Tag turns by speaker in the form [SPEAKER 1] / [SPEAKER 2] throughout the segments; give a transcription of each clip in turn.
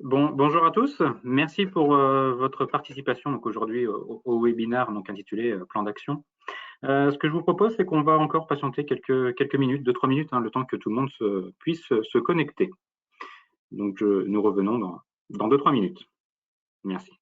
[SPEAKER 1] Bonjour à tous, merci pour votre participation aujourd'hui au webinaire intitulé Plan d'action. Ce que je vous propose, c'est qu'on va encore patienter quelques minutes, 2-3 minutes, le temps que tout le monde puisse se connecter. Donc nous revenons dans 2-3 minutes. Merci.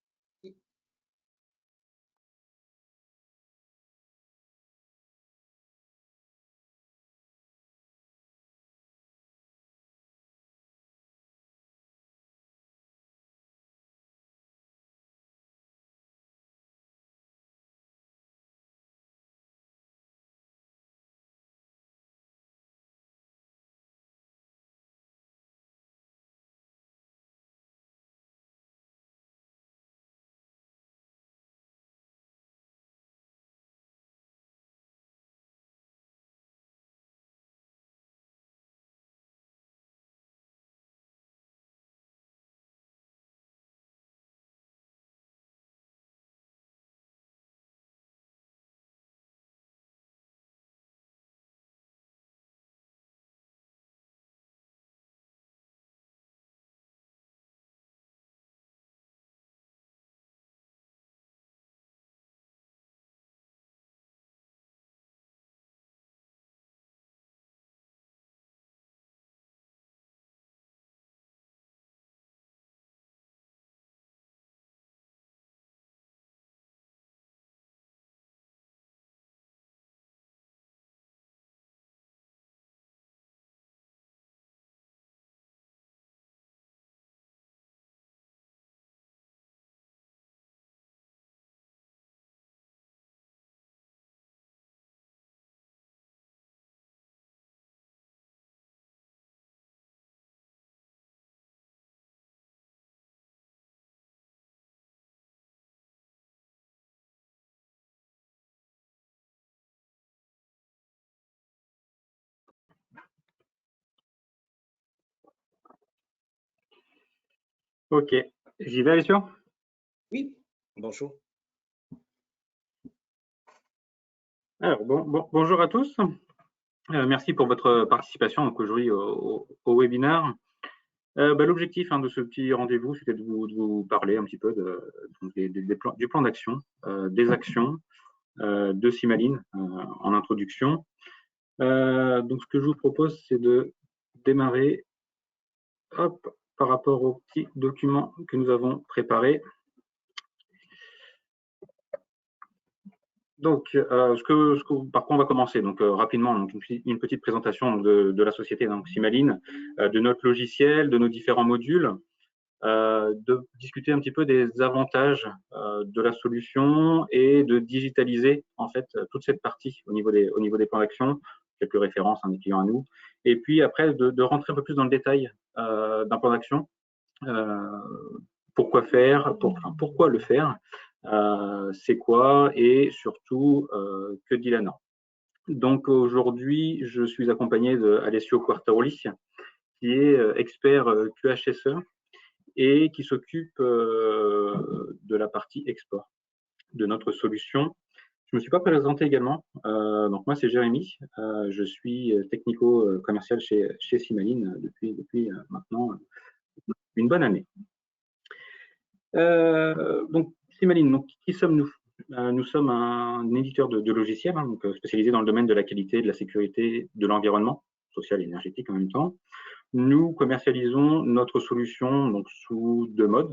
[SPEAKER 1] Ok, j'y vais, Alessio?
[SPEAKER 2] Oui, bonjour.
[SPEAKER 1] Alors, bonjour à tous. Merci pour votre participation aujourd'hui au webinaire. L'objectif de ce petit rendez-vous, c'était de vous parler un petit peu du plan d'action, des actions de Simaline en introduction. Donc, ce que je vous propose, c'est de démarrer par rapport au petit document que nous avons préparé. Donc, par quoi on va commencer rapidement, une petite présentation de la société Simaline, de notre logiciel, de nos différents modules, de discuter un petit peu des avantages de la solution et de digitaliser en fait toute cette partie au niveau des plans d'action, quelques références des clients à nous, et puis après de rentrer un peu plus dans le détail d'un plan d'action, pourquoi faire, pourquoi le faire, c'est quoi et surtout que dit la norme. Donc aujourd'hui, je suis accompagné d'Alessio Quartaroli, qui est expert QHSE et qui s'occupe de la partie export de notre solution. Je ne me suis pas présenté également. Donc moi, c'est Jérémy. Je suis technico-commercial chez Simaline depuis maintenant une bonne année. Donc Simaline, qui sommes-nous? Nous sommes un éditeur de logiciels spécialisé dans le domaine de la qualité, de la sécurité, de l'environnement social et énergétique en même temps. Nous commercialisons notre solution sous deux modes,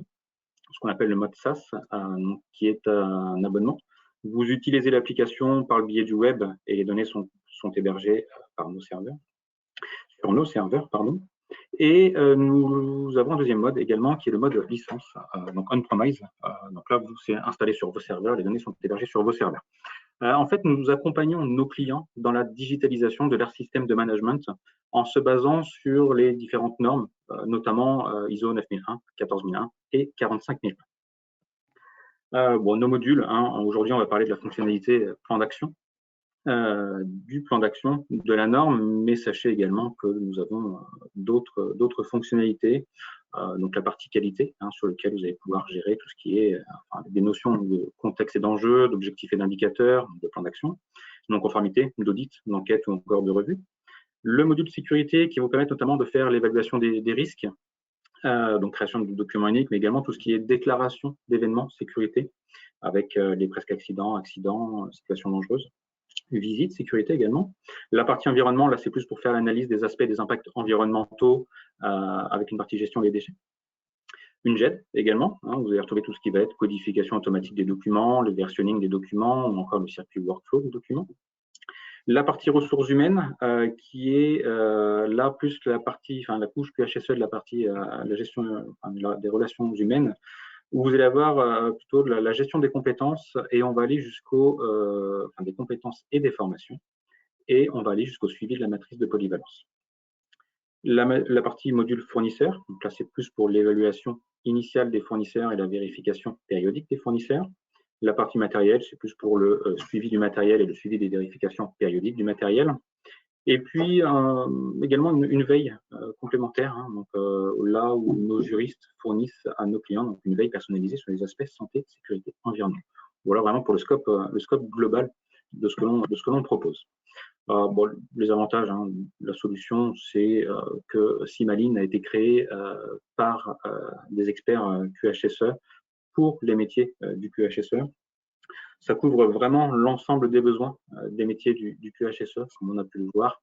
[SPEAKER 1] ce qu'on appelle le mode SaaS, qui est un abonnement. Vous utilisez l'application par le biais du web et les données sont hébergées sur nos serveurs. Et nous avons un deuxième mode également qui est le mode licence, donc on-premise. Donc là, c'est installé sur vos serveurs, les données sont hébergées sur vos serveurs. En fait, nous accompagnons nos clients dans la digitalisation de leur système de management en se basant sur les différentes normes, notamment ISO 9001, 14001 et 45001. Nos modules, aujourd'hui, on va parler de la fonctionnalité plan d'action, du plan d'action, de la norme, mais sachez également que nous avons d'autres fonctionnalités, donc la partie qualité, sur laquelle vous allez pouvoir gérer tout ce qui est des notions de contexte et d'enjeux, d'objectifs et d'indicateurs, de plan d'action, non-conformité, d'audit, d'enquête ou encore de revue. Le module sécurité qui vous permet notamment de faire l'évaluation des risques donc création de documents uniques, mais également tout ce qui est déclaration d'événements, sécurité, avec les presque accidents, situations dangereuses, visite, sécurité également. La partie environnement, là, c'est plus pour faire l'analyse des aspects des impacts environnementaux avec une partie gestion des déchets. Une GED également, vous allez retrouver tout ce qui va être codification automatique des documents, le versionning des documents, ou encore le circuit workflow des documents. La partie ressources humaines, qui est là plus la partie, la couche QHSE de la partie la gestion des relations humaines, où vous allez avoir plutôt la gestion des compétences, et on va aller jusqu'au des compétences et des formations, et on va aller jusqu'au suivi de la matrice de polyvalence. La partie module fournisseur, donc là c'est plus pour l'évaluation initiale des fournisseurs et la vérification périodique des fournisseurs. La partie matériel, c'est plus pour le suivi du matériel et le suivi des vérifications périodiques du matériel. Et puis également une veille complémentaire, donc là où nos juristes fournissent à nos clients donc une veille personnalisée sur les aspects santé, sécurité, environnement. Voilà vraiment pour le scope global de ce que l'on propose. Bon, les avantages de la solution, c'est que Simaline a été créée par des experts QHSE pour les métiers du QHSE. Ça couvre vraiment l'ensemble des besoins des métiers du QHSE, comme on a pu le voir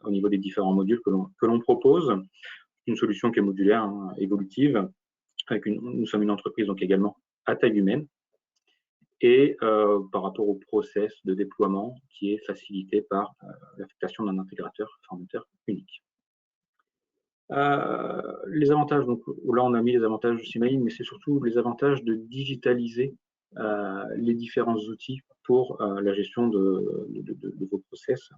[SPEAKER 1] au niveau des différents modules que l'on propose. Une solution qui est modulaire, évolutive. Nous sommes une entreprise donc également à taille humaine, et par rapport au process de déploiement qui est facilité par l'affectation d'un intégrateur formateur unique. Les avantages, donc là on a mis les avantages de Simaline, mais c'est surtout les avantages de digitaliser les différents outils pour la gestion de vos process.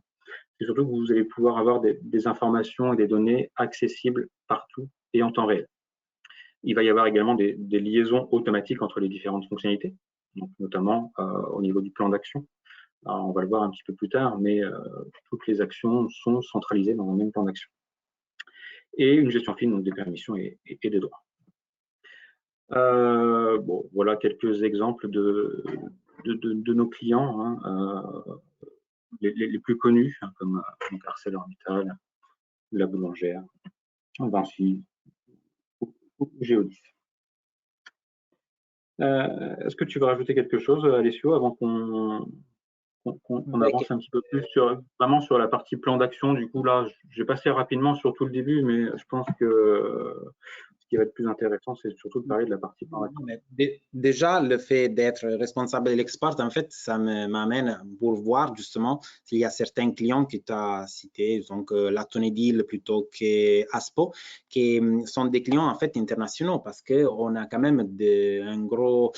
[SPEAKER 1] C'est surtout que vous allez pouvoir avoir des informations et des données accessibles partout et en temps réel. Il va y avoir également des liaisons automatiques entre les différentes fonctionnalités, donc notamment au niveau du plan d'action. On va le voir un petit peu plus tard, mais toutes les actions sont centralisées dans un même plan d'action. Et une gestion fine donc des permissions et des droits. Bon, voilà quelques exemples de nos clients, les plus connus, comme ArcelorMittal, la Boulangère, Vinci, ou Geodis. Est-ce que tu veux rajouter quelque chose, Alessio, avant qu'on avance un petit peu plus vraiment sur la partie plan d'action? Du coup, là, j'ai passé rapidement sur tout le début, mais je pense que ce qui va être plus intéressant, c'est surtout de parler de la partie plan d'action.
[SPEAKER 2] Déjà, le fait d'être responsable de l'export, en fait, ça m'amène pour voir justement s'il y a certains clients que tu as cités, donc Latonedil plutôt qu'Aspo, qui sont des clients en fait internationaux, parce qu'on a quand même un gros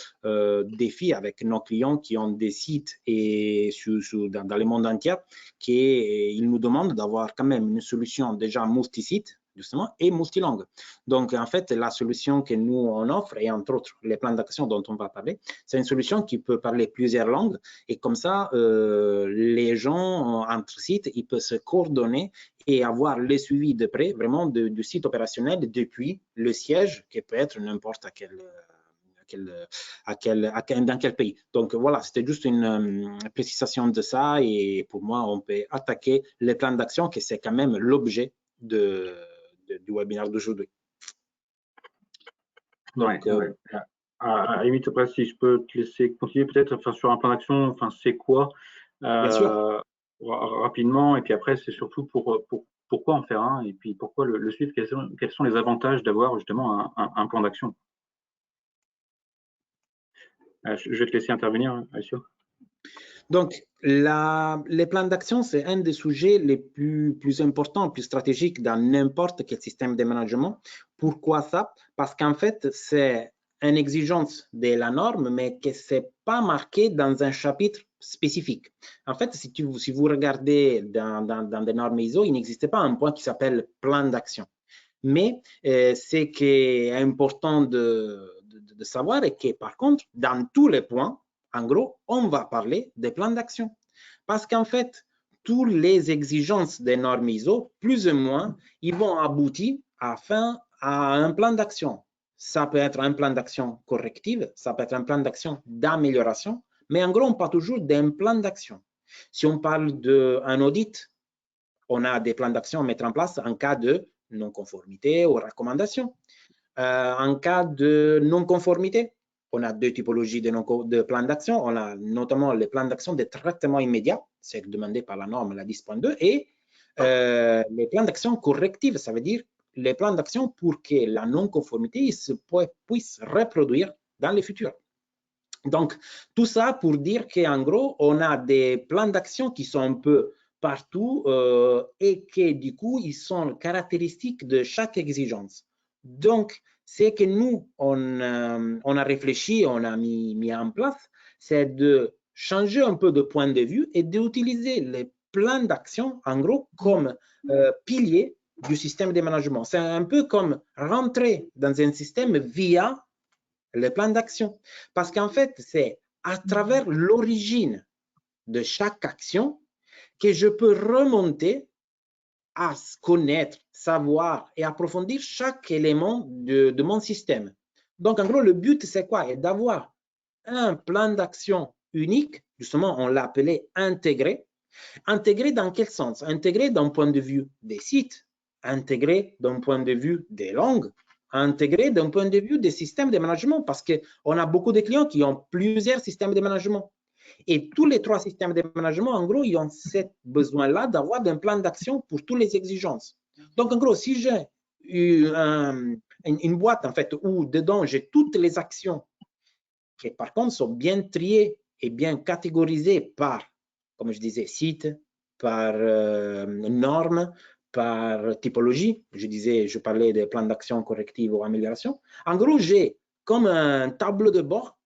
[SPEAKER 2] défi avec nos clients qui ont des sites et dans le monde entier, ils nous demandent d'avoir quand même une solution déjà multi-site, justement, et multilangue. Donc, en fait, la solution que nous, on offre, et entre autres, les plans d'action dont on va parler, c'est une solution qui peut parler plusieurs langues, et comme ça, les gens entre sites, ils peuvent se coordonner et avoir le suivi de près, vraiment, du site opérationnel depuis le siège, qui peut être n'importe dans quel pays. Donc voilà, c'était juste une précision de ça, et pour moi, on peut attaquer les plans d'action, que c'est quand même l'objet du webinaire d'aujourd'hui.
[SPEAKER 1] Donc, à la limite, après, si je peux te laisser continuer peut-être sur un plan d'action, c'est quoi rapidement, et puis après, c'est surtout pourquoi en faire un, et puis pourquoi le suivre, quels sont les avantages d'avoir justement un plan d'action. Je vais te laisser intervenir, Alessio.
[SPEAKER 2] Donc, les plans d'action, c'est un des sujets les plus importants, plus stratégiques dans n'importe quel système de management. Pourquoi ça? Parce qu'en fait, c'est une exigence de la norme, mais que ce n'est pas marqué dans un chapitre spécifique. En fait, si vous regardez dans des normes ISO, il n'existe pas un point qui s'appelle plan d'action. Mais ce qui est important de savoir est que, par contre, dans tous les points, en gros, on va parler des plans d'action. Parce qu'en fait, toutes les exigences des normes ISO, plus ou moins, ils vont aboutir à un plan d'action. Ça peut être un plan d'action correctif, ça peut être un plan d'action d'amélioration, mais en gros, on parle toujours d'un plan d'action. Si on parle d'un audit, on a des plans d'action à mettre en place en cas de non-conformité ou recommandation. En cas de non-conformité, on a deux typologies de plans d'action. On a notamment les plans d'action de traitement immédiat, c'est demandé par la norme, la 10.2, et les plans d'action correctifs, ça veut dire les plans d'action pour que la non-conformité puisse reproduire dans le futur. Donc, tout ça pour dire qu'en gros, on a des plans d'action qui sont un peu partout et que du coup, ils sont caractéristiques de chaque exigence. Donc, c'est que nous, on a réfléchi, on a mis en place, c'est de changer un peu de point de vue et d'utiliser les plans d'action, en gros, comme pilier du système de management. C'est un peu comme rentrer dans un système via les plans d'action. Parce qu'en fait, c'est à travers l'origine de chaque action que je peux remonter à connaître, savoir et approfondir chaque élément de mon système. Donc, en gros, le but, c'est quoi? D'avoir un plan d'action unique, justement, on l'a appelé intégré. Intégré dans quel sens? Intégré d'un point de vue des sites, intégré d'un point de vue des langues, intégré d'un point de vue des systèmes de management, parce qu'on a beaucoup de clients qui ont plusieurs systèmes de management. Et tous les trois systèmes de management, en gros, ils ont ce besoin-là d'avoir un plan d'action pour toutes les exigences. Donc, en gros, si j'ai une boîte, en fait, où dedans, j'ai toutes les actions qui, par contre, sont bien triées et bien catégorisées par, comme je disais, site, par normes, par typologie. Je parlais des plans d'action corrective ou amélioration. En gros, j'ai comme un tableau de bord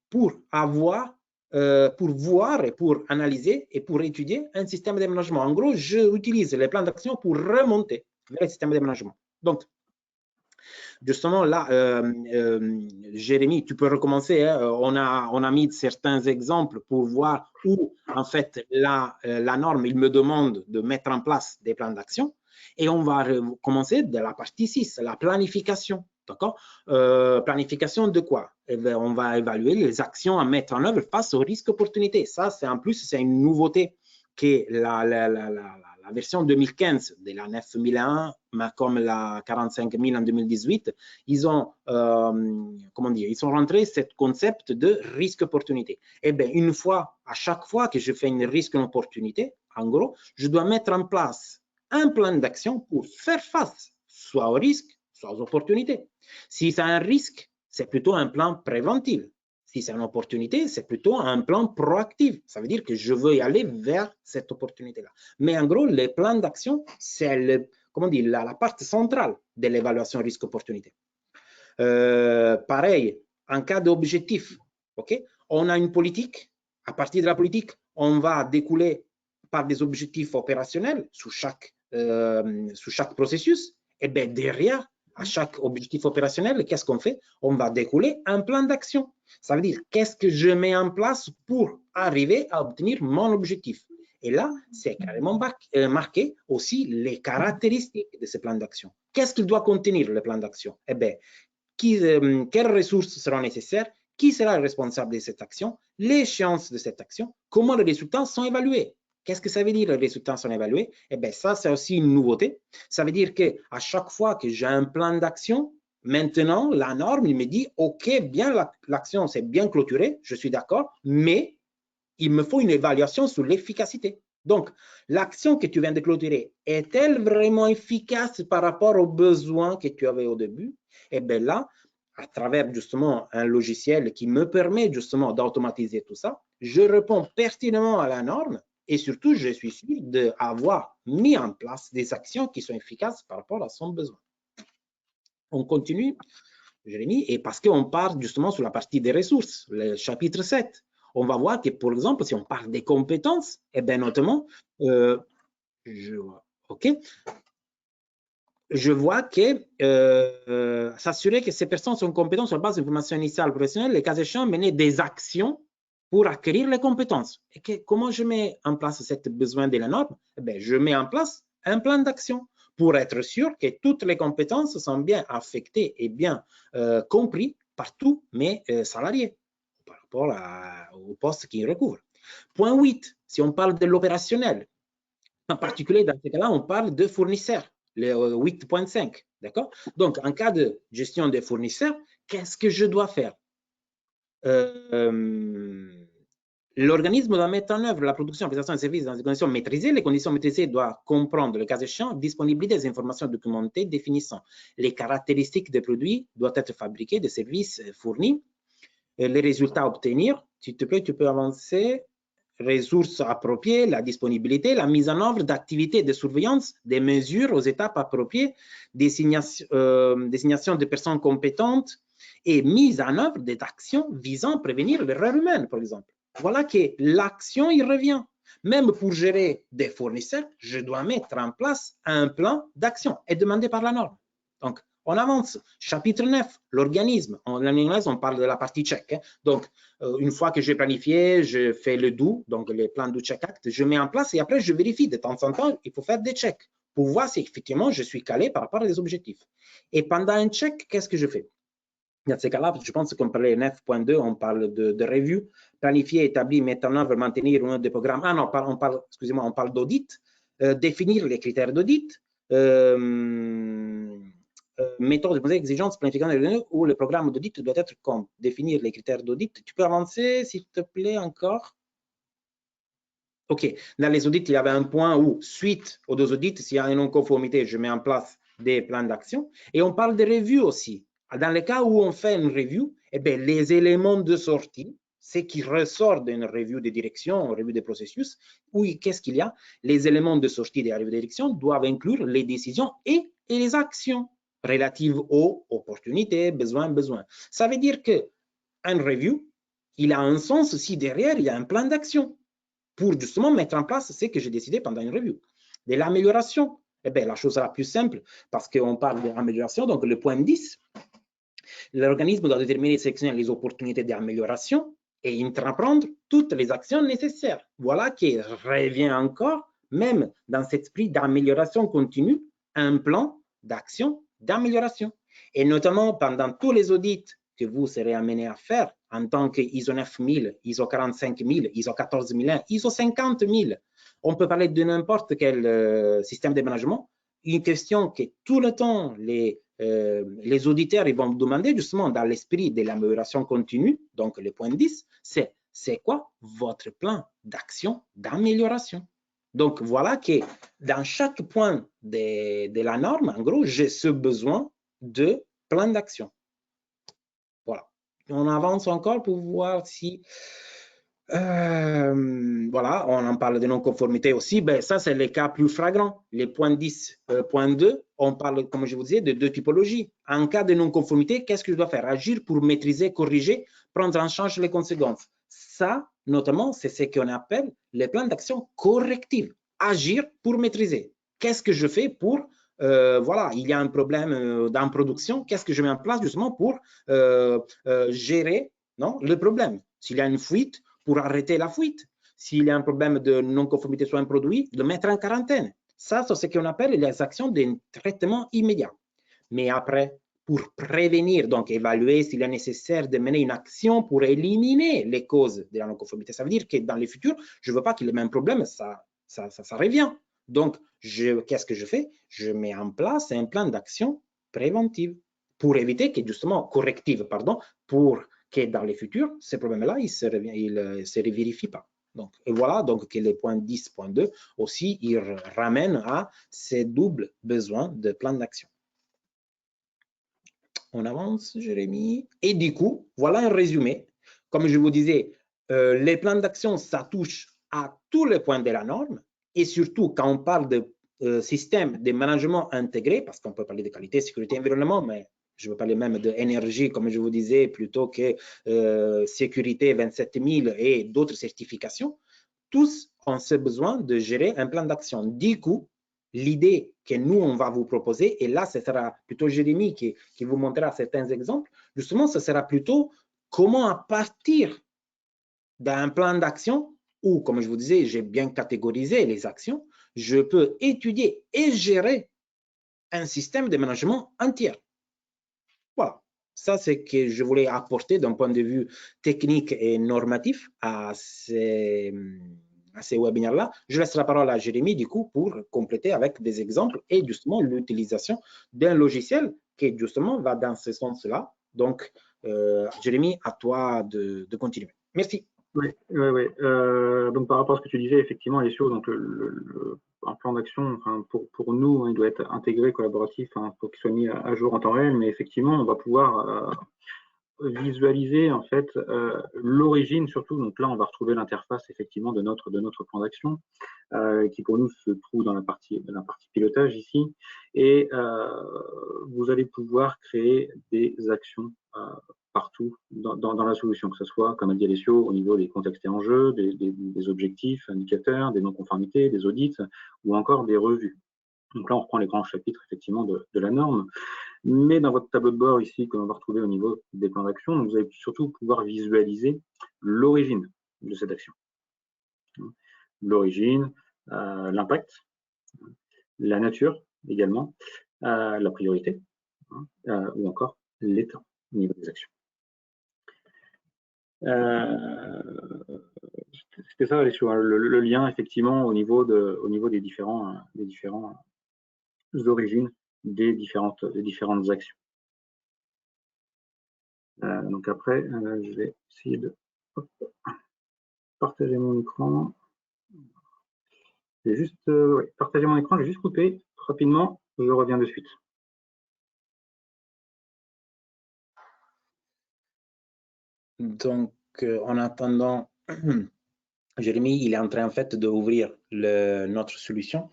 [SPEAKER 2] pour voir et pour analyser et pour étudier un système de management. En gros, j'utilise les plans d'action pour remonter vers le système de management. Donc, justement, là, Jérémy, tu peux recommencer. Hein, on a mis certains exemples pour voir où, en fait, la norme, il me demande de mettre en place des plans d'action. Et on va commencer de la partie 6, la planification. D'accord? Planification de quoi? Eh bien, on va évaluer les actions à mettre en œuvre face aux risques opportunités. Ça, c'est en plus, c'est une nouveauté que la version 2015 de la 9001, comme la 45000 en 2018, ils ont, comment dire, ils ont rentré ce concept de risque-opportunité. Eh bien, à chaque fois que je fais une risque-opportunité, en gros, je dois mettre en place un plan d'action pour faire face soit au risque, soit aux opportunités. Si c'est un risque, c'est plutôt un plan préventif. Si c'est une opportunité, c'est plutôt un plan proactif. Ça veut dire que je veux y aller vers cette opportunité-là. Mais en gros, les plans d'action, c'est la partie centrale de l'évaluation risque-opportunité. Pareil, en cas d'objectif, okay, on a une politique. À partir de la politique, on va découler par des objectifs opérationnels sous chaque processus. Et bien derrière, à chaque objectif opérationnel, qu'est-ce qu'on fait? On va découler un plan d'action. Ça veut dire, qu'est-ce que je mets en place pour arriver à obtenir mon objectif? Et là, c'est carrément marqué aussi les caractéristiques de ce plan d'action. Qu'est-ce qu'il doit contenir, le plan d'action? Eh bien, quelles ressources seront nécessaires? Qui sera le responsable de cette action? L'échéance de cette action? Comment les résultats sont évalués? Qu'est-ce que ça veut dire les résultats sont évalués? Eh bien, ça, c'est aussi une nouveauté. Ça veut dire qu'à chaque fois que j'ai un plan d'action, maintenant, la norme, il me dit, OK, bien, l'action, c'est bien clôturé, je suis d'accord, mais il me faut une évaluation sur l'efficacité. Donc, l'action que tu viens de clôturer, est-elle vraiment efficace par rapport aux besoins que tu avais au début? Eh bien là, à travers justement un logiciel qui me permet justement d'automatiser tout ça, je réponds pertinemment à la norme et surtout, je suis sûr d'avoir mis en place des actions qui sont efficaces par rapport à son besoin. On continue, Jérémy, et parce qu'on part justement sur la partie des ressources, le chapitre 7. On va voir que, par exemple, si on parle des compétences, et bien notamment, je vois que s'assurer que ces personnes sont compétentes sur la base d'informations initiales professionnelles, les cas échéants, mener des actions pour acquérir les compétences. Et comment je mets en place ce besoin de la norme? Eh bien, je mets en place un plan d'action pour être sûr que toutes les compétences sont bien affectées et bien comprises par tous mes salariés par rapport au poste qu'ils recouvrent. Point 8, si on parle de l'opérationnel, en particulier dans ce cas-là, on parle de fournisseurs. le 8.5, d'accord? Donc, en cas de gestion des fournisseurs, qu'est-ce que je dois faire? L'organisme doit mettre en œuvre la production et la prestation de services dans des conditions maîtrisées. Les conditions maîtrisées doivent comprendre, le cas échéant, disponibilité des informations documentées définissant les caractéristiques des produits doivent être fabriqués, des services fournis, les résultats à obtenir. S'il te plaît, tu peux avancer. Ressources appropriées, la disponibilité, la mise en œuvre d'activités de surveillance, des mesures aux étapes appropriées, désignation de personnes compétentes et mise en œuvre d'actions visant à prévenir l'erreur humaine, par exemple. Voilà que l'action, il revient. Même pour gérer des fournisseurs, je dois mettre en place un plan d'action et demandé par la norme. Donc, on avance. Chapitre 9, l'organisme. En anglais, on parle de la partie check. Hein. Donc, une fois que j'ai planifié, je fais le do, donc les plans du check act, je mets en place et après, je vérifie. De temps en temps, il faut faire des checks pour voir si effectivement je suis calé par rapport à des objectifs. Et pendant un check, qu'est-ce que je fais? Dans ces cas-là, je pense qu'on parlait 9.2, on parle de review, planifier, établir, mettre en œuvre, maintenir un des programmes. Ah non, excusez-moi, on parle d'audit, définir les critères d'audit, méthode de exigences, planification des données où le programme d'audit doit être comme définir les critères d'audit. Tu peux avancer, s'il te plaît, encore? OK. Dans les audits, il y avait un point où, suite aux deux audits, s'il y a une non-conformité, je mets en place des plans d'action. Et on parle de review aussi. Dans le cas où on fait une review, eh bien, les éléments de sortie, ce qui ressort d'une review de direction, une review de processus, oui, qu'est-ce qu'il y a? Les éléments de sortie de la review de direction doivent inclure les décisions et les actions relatives aux opportunités, besoins. Ça veut dire qu'un review, il a un sens si derrière, il y a un plan d'action pour justement mettre en place ce que j'ai décidé pendant une review. De l'amélioration, eh bien, la chose sera plus simple parce qu'on parle d'amélioration, donc le point 10, l'organisme doit déterminer et sélectionner les opportunités d'amélioration et entreprendre toutes les actions nécessaires. Voilà qui revient encore, même dans cet esprit d'amélioration continue, un plan d'action d'amélioration. Et notamment pendant tous les audits que vous serez amené à faire en tant que ISO 9000, ISO 45000, ISO 14001, ISO 50000, on peut parler de n'importe quel système de management. Une question que tout le temps les auditeurs ils vont me demander justement dans l'esprit de l'amélioration continue, donc le point 10, c'est quoi votre plan d'action d'amélioration? Donc voilà que dans chaque point de la norme, en gros, j'ai ce besoin de plan d'action. Voilà. On avance encore pour voir si voilà, on en parle de non-conformité aussi. Ben, ça, c'est les cas plus flagrants. Les points 10.2, on parle, comme je vous disais, de deux typologies. En cas de non-conformité, qu'est-ce que je dois faire? Agir pour maîtriser, corriger, prendre en charge les conséquences. Ça, notamment, c'est ce qu'on appelle les plans d'action correctifs. Agir pour maîtriser. Qu'est-ce que je fais pour voilà, il y a un problème dans la production, qu'est-ce que je mets en place justement pour gérer le problème? S'il y a une fuite, pour arrêter la fuite. S'il y a un problème de non-conformité sur un produit, le mettre en quarantaine. Ça, c'est ce qu'on appelle les actions de traitement immédiat. Mais après, pour prévenir, donc évaluer s'il est nécessaire de mener une action pour éliminer les causes de la non-conformité. Ça veut dire que dans le futur, je ne veux pas qu'il y ait le même problème, ça revient. Donc, qu'est-ce que je fais? Je mets en place un plan d'action préventive pour éviter que, justement, corrective, pardon, pour que dans le futur, ces problèmes-là, ils ne se vérifient pas. Donc, et voilà, donc que les points 10.2 aussi, ils ramènent à ces doubles besoins de plan d'action. On avance, Jérémy. Et du coup, voilà un résumé. Comme je vous disais, les plans d'action, ça touche à tous les points de la norme. Et surtout, quand on parle de système de management intégré, parce qu'on peut parler de qualité, sécurité, environnement, mais je veux parler même d'énergie, comme je vous disais, plutôt que sécurité 27000 et d'autres certifications, tous ont ce besoin de gérer un plan d'action. Du coup, l'idée que nous, on va vous proposer, et là, ce sera plutôt Jérémy qui vous montrera certains exemples, justement, ce sera plutôt comment à partir d'un plan d'action, où, comme je vous disais, j'ai bien catégorisé les actions, je peux étudier et gérer un système de management entier. Voilà, ça c'est ce que je voulais apporter d'un point de vue technique et normatif à ces ces webinaires-là. Je laisse la parole à Jérémy, du coup, pour compléter avec des exemples et justement l'utilisation d'un logiciel qui, justement, va dans ce sens-là. Donc, Jérémy, à toi de continuer. Merci.
[SPEAKER 1] Oui. Donc, par rapport à ce que tu disais, effectivement, Alessio, donc un plan d'action, enfin, pour nous, il doit être intégré, collaboratif, hein, pour qu'il soit mis à jour en temps réel, mais effectivement, on va pouvoir visualiser en fait l'origine surtout. Donc là, on va retrouver l'interface effectivement de notre plan d'action qui pour nous se trouve dans la partie pilotage ici. Et vous allez pouvoir créer des actions partout dans la solution, que ce soit, comme a dit Alessio, au niveau des contextes et enjeux, des objectifs, indicateurs, des non-conformités, des audits ou encore des revues. Donc là, on reprend les grands chapitres effectivement de la norme. Mais dans votre tableau de bord ici, que l'on va retrouver au niveau des plans d'action, vous allez surtout pouvoir visualiser l'origine de cette action. L'origine, l'impact, la nature également, la priorité, ou encore l'état au niveau des actions. C'était ça, le lien effectivement au niveau des différentes origines des différentes actions. Donc après, je vais essayer de partager mon écran. Juste partager mon écran, je vais juste couper rapidement, je reviens de suite.
[SPEAKER 2] Donc, en attendant, Jérémy, il est en train en fait d'ouvrir notre solution.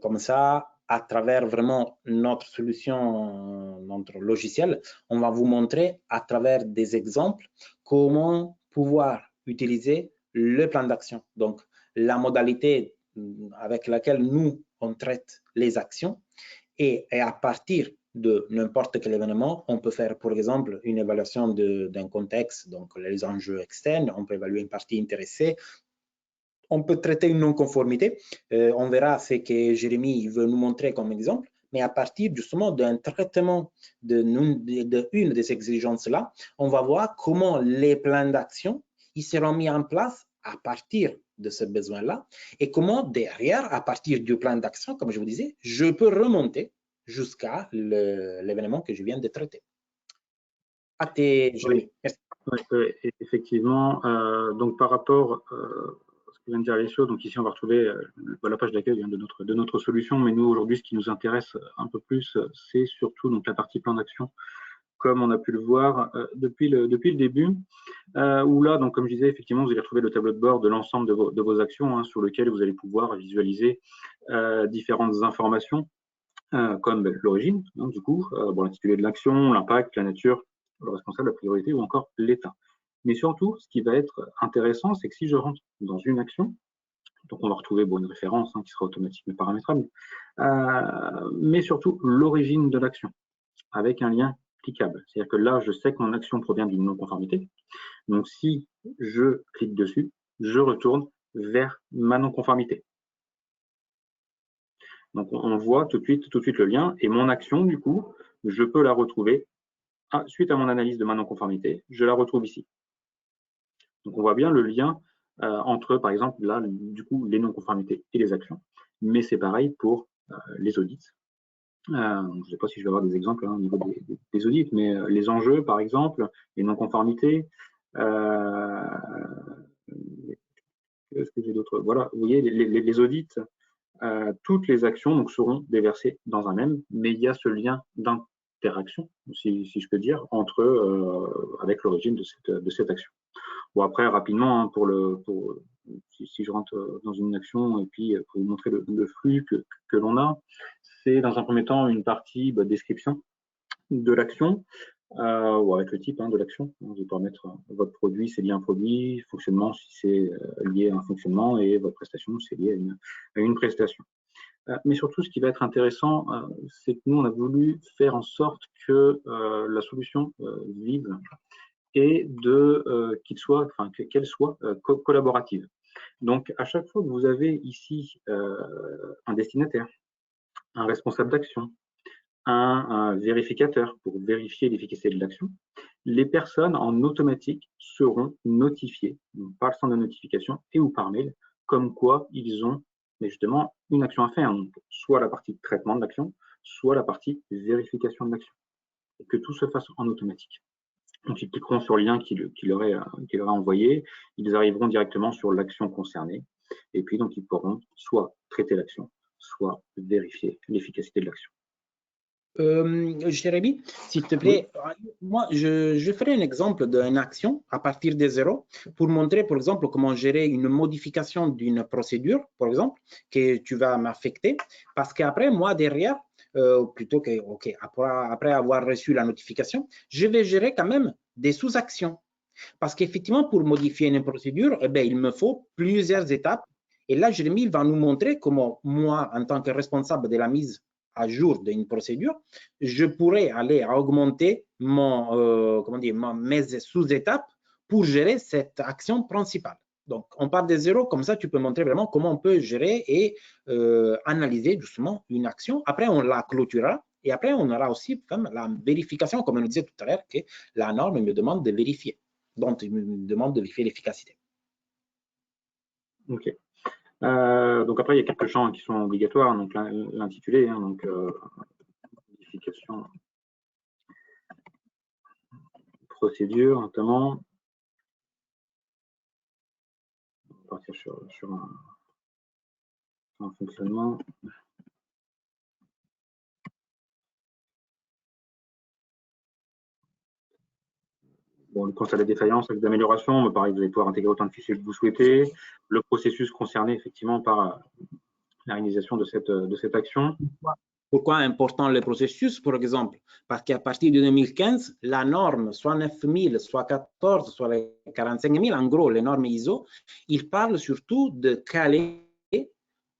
[SPEAKER 2] Comme ça, à travers vraiment notre solution, notre logiciel, on va vous montrer à travers des exemples comment pouvoir utiliser le plan d'action. Donc, la modalité avec laquelle nous, on traite les actions et à partir de n'importe quel événement, on peut faire, par exemple, une évaluation d'un contexte, donc les enjeux externes, on peut évaluer une partie intéressée, on peut traiter une non-conformité. On verra ce que Jérémy veut nous montrer comme exemple, mais à partir justement d'un traitement d'une de ces exigences-là, on va voir comment les plans d'action ils seront mis en place à partir de ce besoin-là et comment derrière, à partir du plan d'action, comme je vous disais, je peux remonter jusqu'à l'événement que je viens de traiter. À tes, Jérémy. Merci.
[SPEAKER 1] Oui, effectivement. Donc par rapport à ce que vient de dire Alessio, donc ici on va retrouver la page d'accueil de notre solution, mais nous aujourd'hui ce qui nous intéresse un peu plus, c'est surtout donc la partie plan d'action, comme on a pu le voir depuis le début, où là, donc comme je disais, effectivement, vous allez retrouver le tableau de bord de l'ensemble de vos actions, hein, sur lequel vous allez pouvoir visualiser différentes informations, comme l'origine, hein, du coup, l'intitulé de l'action, l'impact, la nature, le responsable, la priorité ou encore l'état. Mais surtout, ce qui va être intéressant, c'est que si je rentre dans une action, donc on va retrouver une référence hein, qui sera automatiquement paramétrable, mais surtout l'origine de l'action, avec un lien cliquable. C'est-à-dire que là, je sais que mon action provient d'une non-conformité. Donc si je clique dessus, je retourne vers ma non-conformité. Donc on voit tout de suite le lien, et mon action, du coup, je peux la retrouver suite à mon analyse de ma non-conformité, je la retrouve ici. Donc on voit bien le lien entre, par exemple, là, du coup, les non-conformités et les actions, mais c'est pareil pour les audits. Je ne sais pas si je vais avoir des exemples hein, au niveau des audits, mais les enjeux, par exemple, les non-conformités, qu'est-ce que j'ai d'autre? Voilà, vous voyez, les audits, toutes les actions donc, seront déversées dans un même, mais il y a ce lien d'interaction, si je peux dire, avec l'origine de cette action. Bon, après, rapidement, hein, si je rentre dans une action et puis pour vous montrer le flux que l'on a, c'est dans un premier temps une partie description de l'action, ou avec le type hein, de l'action. Vous allez pouvoir mettre votre produit, c'est lié à un produit, fonctionnement si c'est lié à un fonctionnement, et votre prestation, c'est lié à une prestation. Mais surtout, ce qui va être intéressant, c'est que nous, on a voulu faire en sorte que la solution vive et qu'elle soit collaborative. Donc, à chaque fois que vous avez ici un destinataire, un responsable d'action, un vérificateur pour vérifier l'efficacité de l'action, les personnes en automatique seront notifiées par le centre de notification et ou par mail comme quoi ils ont mais justement une action à faire. Donc, soit la partie traitement de l'action, soit la partie vérification de l'action. Et que tout se fasse en automatique. Donc, ils cliqueront sur le lien qu'il leur est envoyé, ils arriveront directement sur l'action concernée, et puis donc ils pourront soit traiter l'action, soit vérifier l'efficacité de l'action.
[SPEAKER 2] Jérémy, s'il te plaît, moi, je ferai un exemple d'une action à partir de zéro pour montrer, par exemple, comment gérer une modification d'une procédure, par exemple, que tu vas m'affecter. Parce qu'après, moi, derrière, plutôt que, OK, après avoir reçu la notification, je vais gérer quand même des sous-actions. Parce qu'effectivement, pour modifier une procédure, eh bien, il me faut plusieurs étapes. Et là, Jérémy va nous montrer comment moi, en tant que responsable de la mise à jour d'une procédure, je pourrais aller à augmenter mes sous-étapes pour gérer cette action principale. Donc, on part de zéro, comme ça, tu peux montrer vraiment comment on peut gérer et analyser justement une action. Après, on la clôturera et après, on aura aussi comme la vérification, comme on nous disait tout à l'heure, que la norme me demande de vérifier. Donc, il me demande de vérifier l'efficacité.
[SPEAKER 1] OK. Donc après, il y a quelques champs qui sont obligatoires. Donc l'intitulé, donc modification, procédure, notamment. On va partir sur un fonctionnement. Bon, le constat de défaillance avec d'amélioration, pareil, vous allez pouvoir intégrer autant de fichiers que vous souhaitez. Le processus concerné effectivement par la réalisation de cette action.
[SPEAKER 2] Pourquoi important le processus, par exemple? Parce qu'à partir de 2015, la norme, soit 9000, soit 14, soit les 45000, en gros, les normes ISO, ils parlent surtout de caler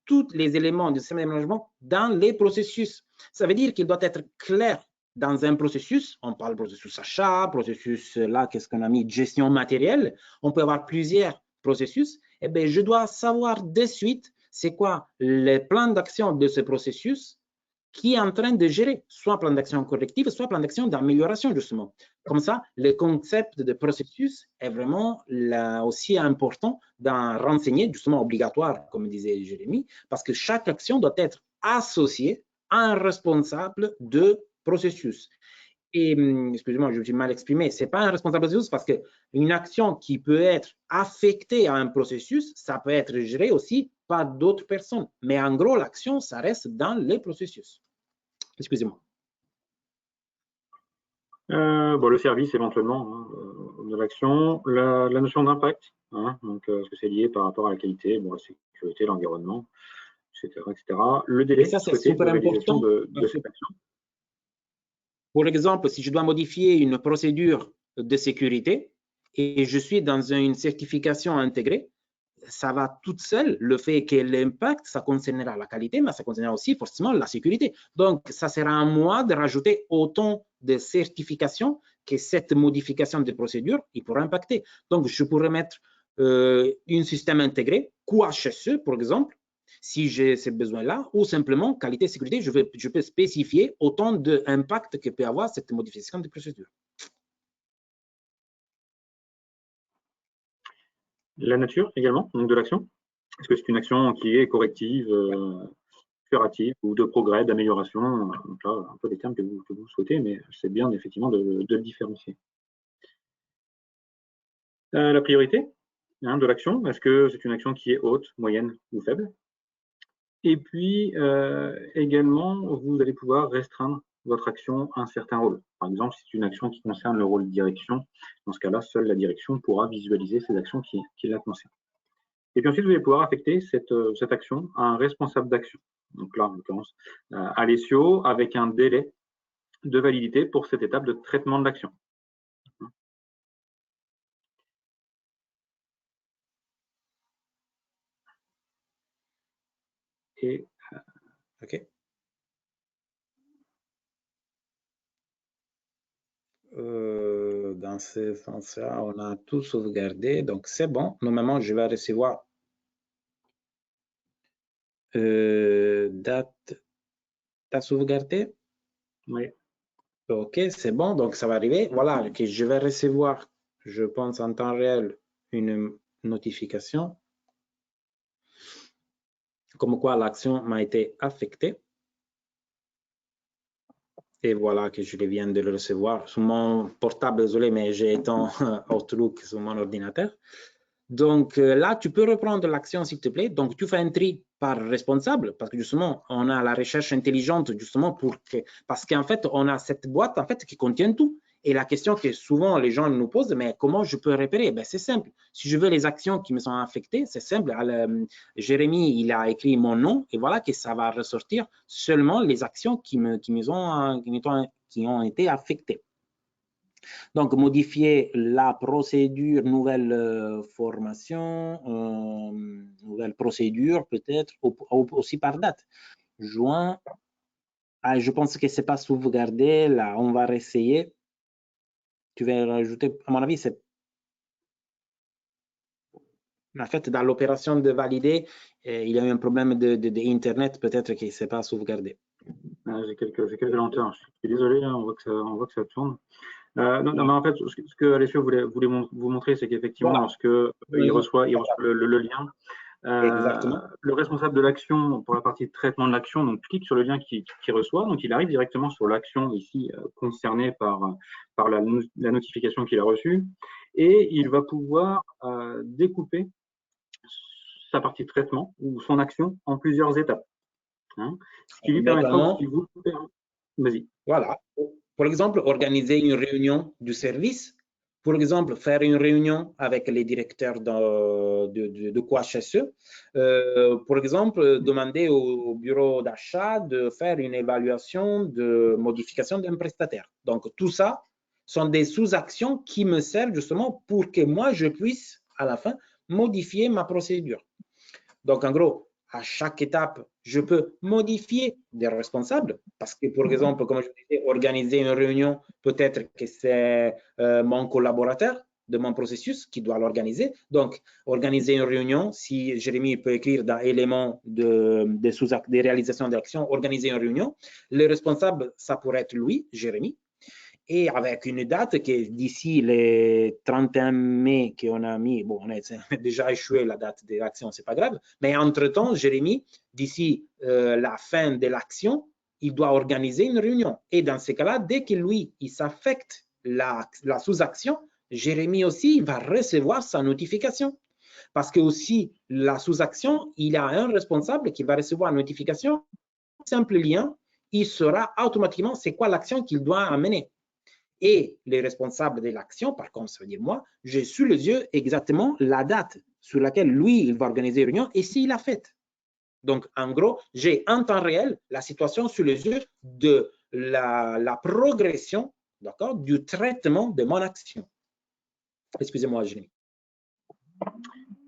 [SPEAKER 2] tous les éléments du système d'aménagement dans les processus. Ça veut dire qu'il doit être clair dans un processus. On parle processus achat, processus là, qu'est-ce qu'on a mis, gestion matérielle. On peut avoir plusieurs processus. Eh bien, je dois savoir de suite c'est quoi le plan d'action de ce processus qui est en train de gérer, soit plan d'action corrective, soit plan d'action d'amélioration, justement. Comme ça, le concept de processus est vraiment là aussi important d'en renseigner, justement obligatoire, comme disait Jérémy, parce que chaque action doit être associée à un responsable de processus. Et, excusez-moi, je me suis mal exprimé, ce n'est pas un responsable de processus parce qu'une action qui peut être affectée à un processus, ça peut être géré aussi par d'autres personnes. Mais en gros, l'action, ça reste dans les processus. Excusez-moi.
[SPEAKER 1] Bon, le service éventuellement de l'action, la notion d'impact, donc est-ce que c'est lié par rapport à la qualité, bon, la sécurité, l'environnement, etc., etc. Le délai souhaité de réalisation de cette action.
[SPEAKER 2] Pour exemple, si je dois modifier une procédure de sécurité et je suis dans une certification intégrée, ça va toute seule, le fait que l'impact, ça concernera la qualité, mais ça concernera aussi forcément la sécurité. Donc, ça sera à moi de rajouter autant de certifications que cette modification de procédure, il pourra impacter. Donc, je pourrais mettre un système intégré, QHSE, par exemple, si j'ai ces besoins-là, ou simplement qualité sécurité, je peux spécifier autant d'impact que peut avoir cette modification de procédure.
[SPEAKER 1] La nature également, donc de l'action. Est-ce que c'est une action qui est corrective, curative ou de progrès, d'amélioration? Donc là, un peu les termes que vous souhaitez, mais c'est bien effectivement de le différencier. La priorité de l'action, est-ce que c'est une action qui est haute, moyenne ou faible? Et puis également, vous allez pouvoir restreindre votre action à un certain rôle. Par exemple, si c'est une action qui concerne le rôle direction, dans ce cas-là, seule la direction pourra visualiser ces actions qui la concernent. Et puis ensuite, vous allez pouvoir affecter cette action à un responsable d'action. Donc là, en l'occurrence, Alessio, avec un délai de validité pour cette étape de traitement de l'action. Et
[SPEAKER 2] OK. Dans ce sens-là, on a tout sauvegardé, donc c'est bon. Normalement, je vais recevoir date. T'as sauvegardé?
[SPEAKER 1] Oui.
[SPEAKER 2] OK, c'est bon, donc ça va arriver. Voilà, que je vais recevoir, je pense en temps réel, une notification. comme quoi l'action m'a été affectée. Et voilà que je viens de le recevoir sur mon portable, désolé, mais j'ai éteint Outlook sur mon ordinateur. Donc là, tu peux reprendre l'action, s'il te plaît. Donc, tu fais un tri par responsable, parce que justement, on a la recherche intelligente, justement, parce qu'en fait, on a cette boîte, en fait, qui contient tout. Et la question que souvent les gens nous posent, mais comment je peux repérer? Ben, c'est simple. Si je veux les actions qui me sont affectées, c'est simple. Jérémy, il a écrit mon nom et voilà que ça va ressortir seulement les actions qui ont été affectées. Donc, modifier la procédure, nouvelle formation, nouvelle procédure peut-être, aussi par date. Juin, je pense que ce n'est pas sauvegardé. Là, on va réessayer. Tu vas rajouter, à mon avis, c'est en fait dans l'opération de valider, il y a eu un problème d'Internet, peut-être que ce n'est pas sauvegardé.
[SPEAKER 1] J'ai quelques lenteurs. Je suis désolé, hein, on voit que ça tourne. Non, mais en fait, ce que Alessio voulait vous montrer, c'est qu'effectivement,
[SPEAKER 2] Voilà.
[SPEAKER 1] lorsque il reçoit le lien, le responsable de l'action pour la partie de traitement de l'action, donc clique sur le lien qu'il reçoit, donc il arrive directement sur l'action ici concernée par la notification qu'il a reçue, et il va pouvoir découper sa partie de traitement ou son action en plusieurs étapes. Hein, ce qui lui permettra, vas-y.
[SPEAKER 2] Voilà. Par exemple, organiser une réunion du service. Par exemple, faire une réunion avec les directeurs de QHSE. Par exemple, demander au bureau d'achat de faire une évaluation de modification d'un prestataire. Donc, tout ça sont des sous-actions qui me servent justement pour que moi, je puisse, à la fin, modifier ma procédure. Donc, en gros, à chaque étape, je peux modifier des responsables parce que, par exemple, comme je disais, organiser une réunion, peut-être que c'est mon collaborateur de mon processus qui doit l'organiser. Donc, organiser une réunion, si Jérémy peut écrire dans éléments des réalisations d'actions, organiser une réunion, le responsable, ça pourrait être lui, Jérémy, et avec une date qui d'ici le 31 mai qu'on a mis, bon, on a déjà échoué la date de l'action, c'est pas grave, mais entre-temps, Jérémy, d'ici la fin de l'action, il doit organiser une réunion. Et dans ces cas-là, dès que lui, il s'affecte la sous-action, Jérémy aussi va recevoir sa notification. Parce que aussi, la sous-action, il y a un responsable qui va recevoir une notification, simple lien, il saura automatiquement c'est quoi l'action qu'il doit amener. Et les responsables de l'action, par contre, ça veut dire moi, j'ai sous les yeux exactement la date sur laquelle lui, il va organiser une réunion et s'il l'a faite. Donc, en gros, j'ai en temps réel la situation sous les yeux de la progression, d'accord, du traitement de mon action. Excusez-moi, Jérémy.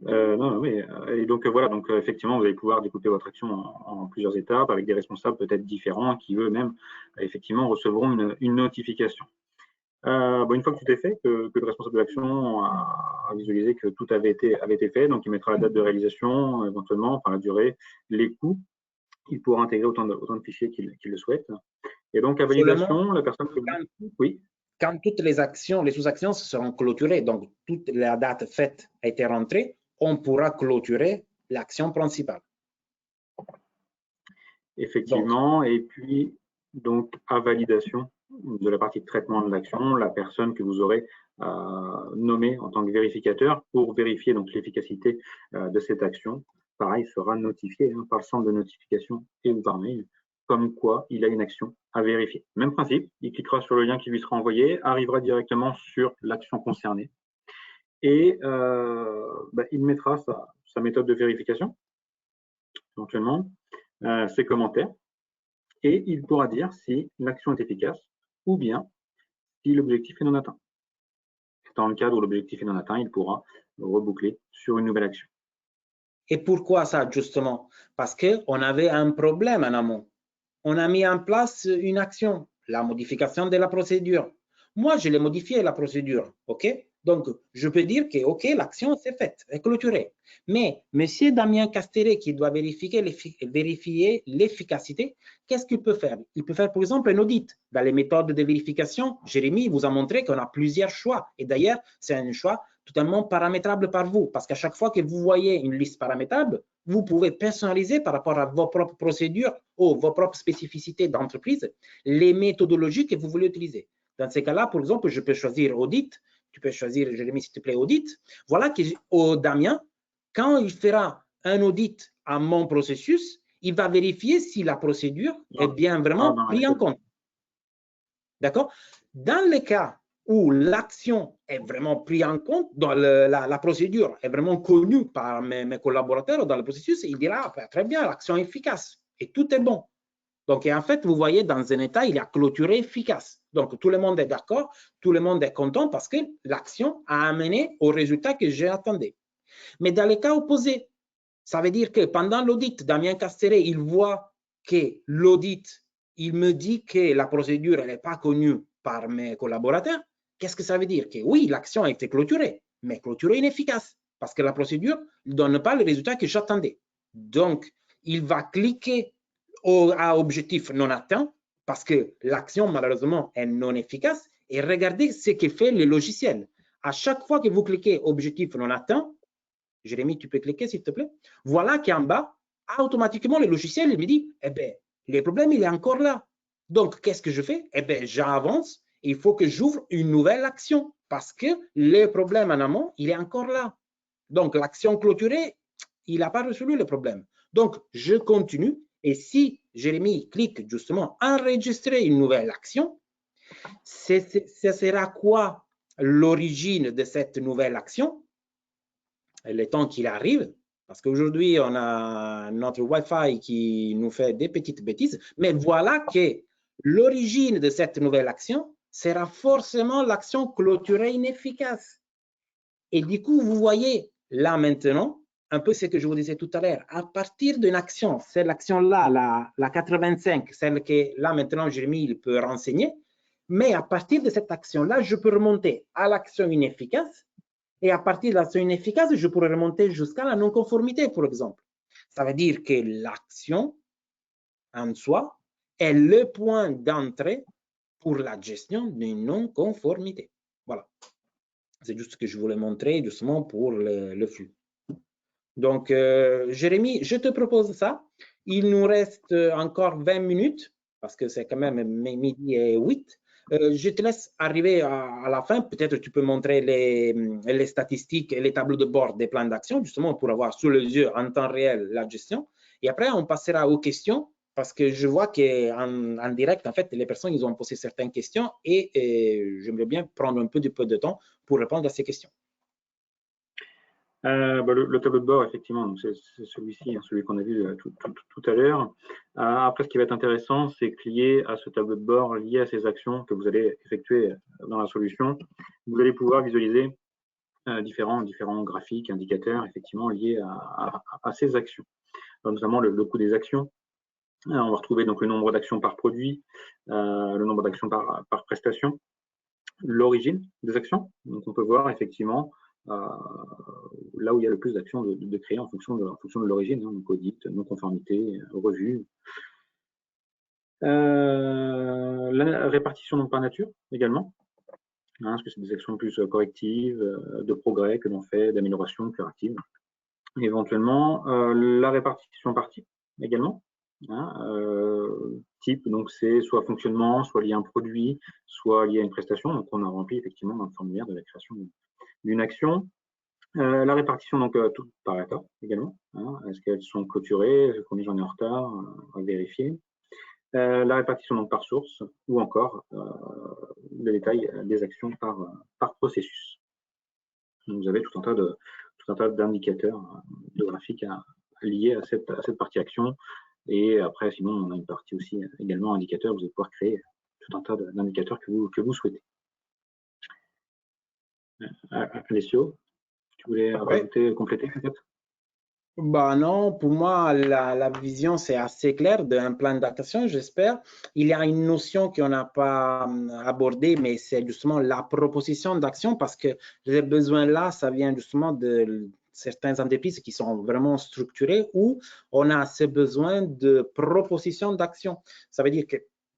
[SPEAKER 1] Non, oui. Et donc voilà, donc effectivement, vous allez pouvoir découper votre action en plusieurs étapes avec des responsables peut-être différents qui eux-mêmes effectivement recevront une notification. Une fois que tout est fait, que le responsable de l'action a visualisé que tout avait été fait, donc il mettra la date de réalisation, éventuellement, enfin la durée, les coûts. Il pourra intégrer autant de fichiers qu'il le souhaite. Et donc, à validation, la personne... Oui.
[SPEAKER 2] Quand toutes les actions, les sous-actions seront clôturées, donc toute la date faite a été rentrée, on pourra clôturer l'action principale.
[SPEAKER 1] Effectivement, et puis, donc, à validation de la partie de traitement de l'action, la personne que vous aurez nommée en tant que vérificateur pour vérifier donc l'efficacité de cette action, pareil, sera notifié par le centre de notification et ou par mail, comme quoi il a une action à vérifier. Même principe, il cliquera sur le lien qui lui sera envoyé, arrivera directement sur l'action concernée et il mettra sa méthode de vérification, éventuellement, ses commentaires, et il pourra dire si l'action est efficace ou bien si l'objectif est non atteint. Dans le cadre où l'objectif est non atteint, il pourra reboucler sur une nouvelle action.
[SPEAKER 2] Et pourquoi ça, justement? Parce qu'on avait un problème en amont. On a mis en place une action, la modification de la procédure. Moi, je l'ai modifié la procédure, OK? Donc, je peux dire que, OK, l'action s'est faite, est clôturée. Mais M. Damien Casteret, qui doit vérifier l'efficacité, qu'est-ce qu'il peut faire? Il peut faire, par exemple, un audit. Dans les méthodes de vérification, Jérémy vous a montré qu'on a plusieurs choix. Et d'ailleurs, c'est un choix totalement paramétrable par vous. Parce qu'à chaque fois que vous voyez une liste paramétrable, vous pouvez personnaliser par rapport à vos propres procédures ou vos propres spécificités d'entreprise les méthodologies que vous voulez utiliser. Dans ces cas-là, par exemple, je peux choisir audit, tu peux choisir, Jérémy, s'il te plaît, audit. Voilà que Damien, quand il fera un audit à mon processus, il va vérifier si la procédure est bien vraiment prise en compte. D'accord? Dans le cas où l'action est vraiment prise en compte, dans la procédure est vraiment connue par mes collaborateurs dans le processus, il dira très bien, l'action est efficace et tout est bon. Donc, en fait, vous voyez, dans un état, il y a clôturé efficace. Donc, tout le monde est d'accord, tout le monde est content parce que l'action a amené au résultat que j'attendais. Mais dans le cas opposé, ça veut dire que pendant l'audit, Damien Casteret, il voit que l'audit, il me dit que la procédure n'est pas connue par mes collaborateurs. Qu'est-ce que ça veut dire? Que oui, l'action a été clôturée, mais clôturée inefficace parce que la procédure ne donne pas le résultat que j'attendais. Donc, il va cliquer à objectif non atteint parce que l'action, malheureusement, est non efficace et regardez ce que fait le logiciel. À chaque fois que vous cliquez objectif non atteint, Jérémy, tu peux cliquer, s'il te plaît. Voilà qu'en bas, automatiquement, le logiciel il me dit, eh bien, le problème, il est encore là. Donc, qu'est-ce que je fais? Eh bien, j'avance. Il faut que j'ouvre une nouvelle action parce que le problème en amont, il est encore là. Donc, l'action clôturée, il n'a pas résolu le problème. Donc, je continue. Et si Jérémy clique justement enregistrer une nouvelle action, ce sera quoi l'origine de cette nouvelle action? Le temps qu'il arrive, parce qu'aujourd'hui, on a notre Wi-Fi qui nous fait des petites bêtises, mais voilà que l'origine de cette nouvelle action sera forcément l'action clôturée inefficace. Et du coup, vous voyez là maintenant, un peu ce que je vous disais tout à l'heure, à partir d'une action, c'est l'action-là, la 85, celle que là maintenant, Jérémy, il peut renseigner, mais à partir de cette action-là, je peux remonter à l'action inefficace. Et à partir de l'action inefficace, je pourrais remonter jusqu'à la non-conformité, par exemple. Ça veut dire que l'action en soi est le point d'entrée pour la gestion d'une non-conformité. Voilà. C'est juste ce que je voulais montrer justement pour le flux. Donc, Jérémy, je te propose ça. Il nous reste encore 20 minutes parce que c'est quand même midi et 8. Je te laisse arriver à la fin. Peut-être tu peux montrer les statistiques et les tableaux de bord des plans d'action, justement pour avoir sous les yeux en temps réel la gestion. Et après, on passera aux questions parce que je vois qu'en direct, en fait, les personnes, ils ont posé certaines questions et j'aimerais bien prendre un peu de temps pour répondre à ces questions.
[SPEAKER 1] Le tableau de bord, effectivement, c'est celui-ci, celui qu'on a vu tout à l'heure. Après, ce qui va être intéressant, c'est que lié à ce tableau de bord, lié à ces actions que vous allez effectuer dans la solution, vous allez pouvoir visualiser différents graphiques, indicateurs, effectivement, liés à ces actions. Donc, notamment le coût des actions. On va retrouver donc le nombre d'actions par produit, le nombre d'actions par prestation, l'origine des actions. Donc, on peut voir effectivement là où il y a le plus d'actions de créer en fonction de l'origine, donc audit, non-conformité, revue. La répartition donc par nature également. Est-ce que c'est des actions plus correctives, de progrès que l'on fait, d'amélioration, curative. Éventuellement, la répartition par type également. Type, donc c'est soit fonctionnement, soit lié à un produit, soit lié à une prestation. Donc on a rempli effectivement dans le formulaire de la création d'une action. La répartition donc tout par état également. Est-ce qu'elles sont clôturées? Combien j'en ai en retard? À vérifier. La répartition donc par source ou encore le détail des actions par processus. Donc, vous avez tout un tas d'indicateurs de graphiques liés à cette partie action. Et après, sinon, on a une partie aussi également indicateur. Vous allez pouvoir créer tout un tas d'indicateurs que vous souhaitez. Alessio, tu voulais rajouter, compléter peut-être?
[SPEAKER 2] Bah non, pour moi, la vision, c'est assez clair d'un plan d'action, j'espère. Il y a une notion qu'on n'a pas abordée, mais c'est justement la proposition d'action parce que les besoins là, ça vient justement de certaines entreprises qui sont vraiment structurées où on a ce besoin de proposition d'action. Ça veut dire que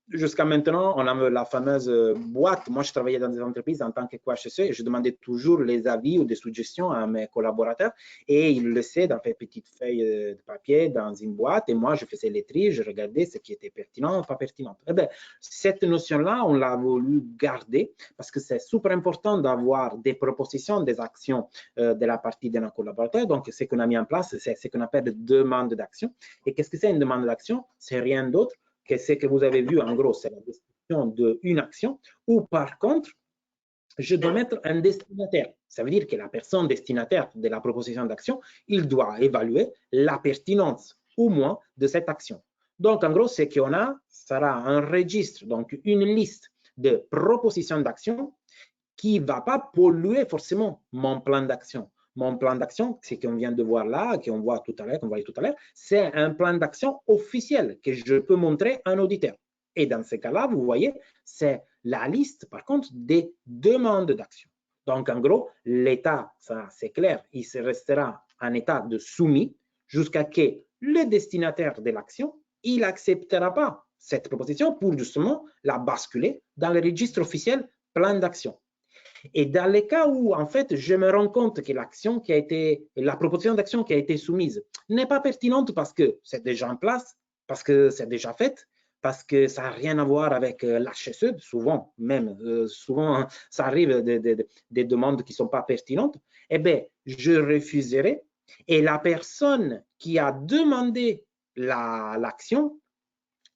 [SPEAKER 2] jusqu'à maintenant, on a la fameuse boîte. Moi, je travaillais dans des entreprises en tant que QHSE et je demandais toujours les avis ou des suggestions à mes collaborateurs et ils le laissaient dans des petites feuilles de papier dans une boîte et moi, je faisais les tris, je regardais ce qui était pertinent ou pas pertinent. Eh bien, cette notion-là, on l'a voulu garder parce que c'est super important d'avoir des propositions, des actions de la partie de nos collaborateurs. Donc, ce qu'on a mis en place, c'est ce qu'on appelle des demandes d'action. Et qu'est-ce que c'est une demande d'action? C'est rien d'autre que ce que vous avez vu, en gros, c'est la description d'une action, ou par contre, je dois mettre un destinataire. Ça veut dire que la personne destinataire de la proposition d'action, il doit évaluer la pertinence ou moins de cette action. Donc, en gros, ce qu'on a sera un registre, donc une liste de propositions d'action qui ne va pas polluer forcément mon plan d'action. Mon plan d'action, c'est qu'on vient de voir là, qu'on voit tout à l'heure, c'est un plan d'action officiel que je peux montrer à un auditeur. Et dans ce cas-là, vous voyez, c'est la liste, par contre, des demandes d'action. Donc, en gros, l'état, ça c'est clair, il se restera en état de soumis jusqu'à ce que le destinataire de l'action, il n'acceptera pas cette proposition pour justement la basculer dans le registre officiel plan d'action. Et dans les cas où, en fait, je me rends compte que l'action qui a été, la proposition d'action qui a été soumise n'est pas pertinente parce que c'est déjà en place, parce que c'est déjà fait, parce que ça n'a rien à voir avec l'HSE, souvent, même, souvent, ça arrive des demandes qui ne sont pas pertinentes, eh bien, je refuserai. Et la personne qui a demandé l'action,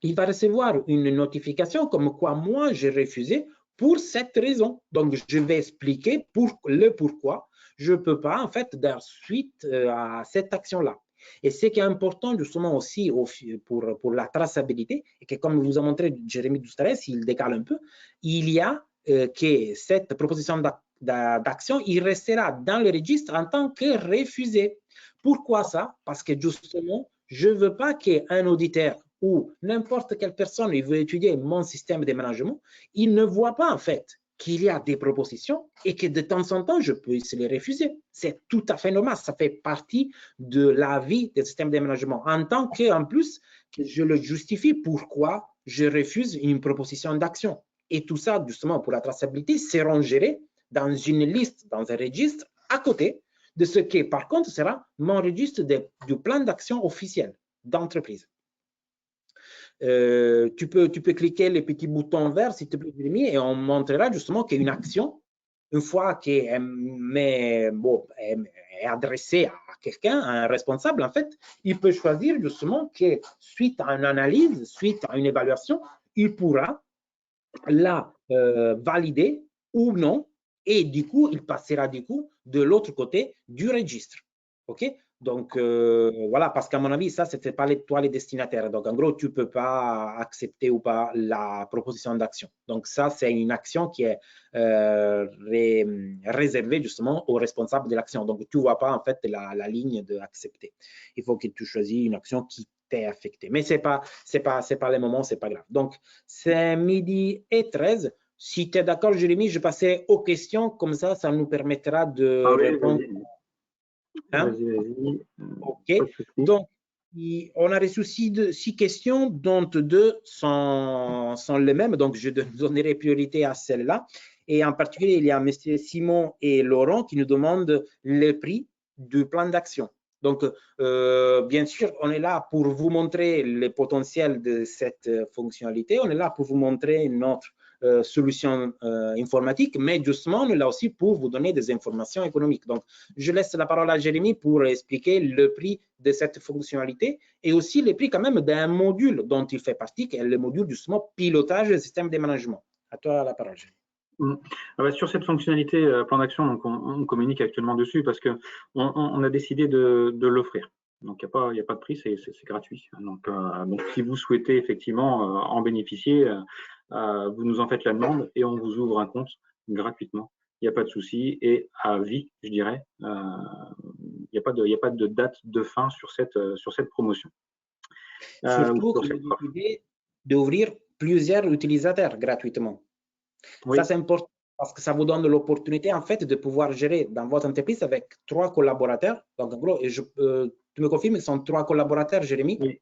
[SPEAKER 2] il va recevoir une notification comme quoi moi, j'ai refusé pour cette raison. Donc, je vais expliquer le pourquoi je ne peux pas, en fait, dar suite à cette action-là. Et ce qui est important, justement, aussi pour la traçabilité, et que comme vous a montré Jérémy Doustaret, s'il décale un peu, il y a que cette proposition d'action, il restera dans le registre en tant que refusé. Pourquoi ça? Parce que, justement, je ne veux pas qu'un auditeur ou n'importe quelle personne il veut étudier mon système de management, il ne voit pas en fait qu'il y a des propositions et que de temps en temps, je peux les refuser. C'est tout à fait normal, ça fait partie de la vie des systèmes de management. En tant qu'en plus, je le justifie pourquoi je refuse une proposition d'action. Et tout ça, justement, pour la traçabilité, seront gérés dans une liste, dans un registre à côté de ce qui, par contre, sera mon registre du plan d'action officiel d'entreprise. Tu peux cliquer les petits boutons verts, s'il te plaît, Jérémy, et on montrera justement qu'une action, une fois qu'elle est adressée à quelqu'un, à un responsable, en fait, il peut choisir justement que suite à une analyse, suite à une évaluation, il pourra la valider ou non, et du coup, il passera du coup de l'autre côté du registre. OK? Donc, voilà, parce qu'à mon avis, ça, ce n'était pas toi les destinataires. Donc, en gros, tu ne peux pas accepter ou pas la proposition d'action. Donc, ça, c'est une action qui est réservée justement aux responsables de l'action. Donc, tu ne vois pas en fait la ligne d'accepter. Il faut que tu choisisses une action qui t'est affectée. Mais ce n'est pas le moment, ce n'est pas grave. Donc, c'est 12h13. Si tu es d'accord, Jérémy, je passais aux questions. Comme ça nous permettra de répondre.
[SPEAKER 1] Hein? Vas-y.
[SPEAKER 2] OK. Donc, on a reçu 6 questions, dont 2 sont les mêmes. Donc, je donnerai priorité à celle-là. Et en particulier, il y a M. Simon et Laurent qui nous demandent le prix du plan d'action. Donc, bien sûr, on est là pour vous montrer le potentiel de cette fonctionnalité. On est là pour vous montrer notre solution informatique, mais justement, on est là aussi pour vous donner des informations économiques. Donc, je laisse la parole à Jérémy pour expliquer le prix de cette fonctionnalité et aussi le prix quand même d'un module dont il fait partie, qui est le module justement pilotage du système de management. À toi la parole, Jérémy.
[SPEAKER 1] Sur cette fonctionnalité plan d'action, donc on communique actuellement dessus parce que on a décidé de l'offrir. Donc il n'y a pas de prix, c'est gratuit. Donc si vous souhaitez effectivement en bénéficier, vous nous en faites la demande et on vous ouvre un compte gratuitement. Il n'y a pas de souci et à vie, je dirais. Il n'y a pas de date de fin sur cette promotion.
[SPEAKER 2] Surtout que vous décidez d'ouvrir plusieurs utilisateurs gratuitement. Oui. Ça, c'est important parce que ça vous donne l'opportunité, en fait, de pouvoir gérer dans votre entreprise avec 3 collaborateurs. Donc, en gros, tu me confirmes, ce sont 3 collaborateurs, Jérémy?
[SPEAKER 1] Oui,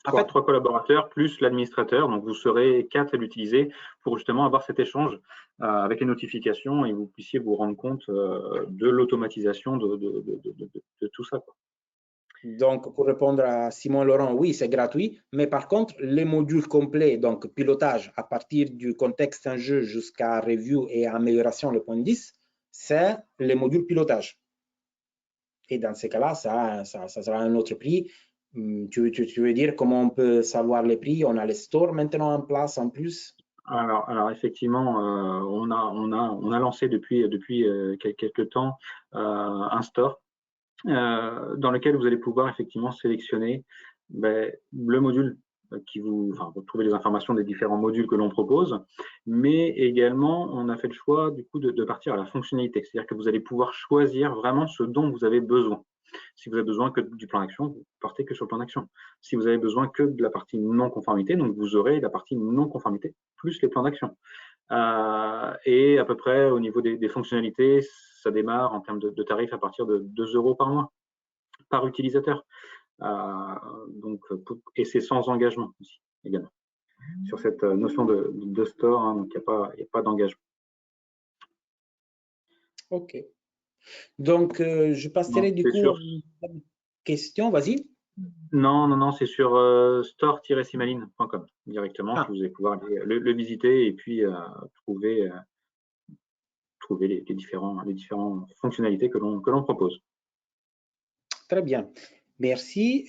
[SPEAKER 1] Trois collaborateurs plus l'administrateur. Donc, vous serez 4 à l'utiliser pour justement avoir cet échange avec les notifications et vous puissiez vous rendre compte de l'automatisation de tout ça, quoi.
[SPEAKER 2] Donc, pour répondre à Simon Laurent, oui, c'est gratuit, mais par contre, les modules complets, donc pilotage à partir du contexte en jeu jusqu'à review et amélioration, le point 10, c'est les modules pilotage. Et dans ces cas-là, ça sera un autre prix. Tu veux dire comment on peut savoir les prix? On a les stores maintenant en place en plus?
[SPEAKER 1] Alors effectivement, on a lancé depuis quelques temps un store dans lequel vous allez pouvoir effectivement sélectionner le module retrouver les informations des différents modules que l'on propose, mais également on a fait le choix du coup de partir à la fonctionnalité, c'est-à-dire que vous allez pouvoir choisir vraiment ce dont vous avez besoin. Si vous avez besoin que du plan d'action, vous partez que sur le plan d'action. Si vous avez besoin que de la partie non-conformité, donc vous aurez la partie non-conformité plus les plans d'action. Et à peu près au niveau des fonctionnalités, ça démarre en termes de tarifs à partir de 2 € par mois, par utilisateur. Et c'est sans engagement aussi, également. Sur cette notion de store, hein, donc il n'y a pas d'engagement.
[SPEAKER 2] OK. Donc, je passerai du coup à une question. Vas-y.
[SPEAKER 1] Non, c'est sur store-simaline.com directement. Vous allez pouvoir le visiter et puis trouver les différentes fonctionnalités que l'on propose.
[SPEAKER 2] Très bien. Merci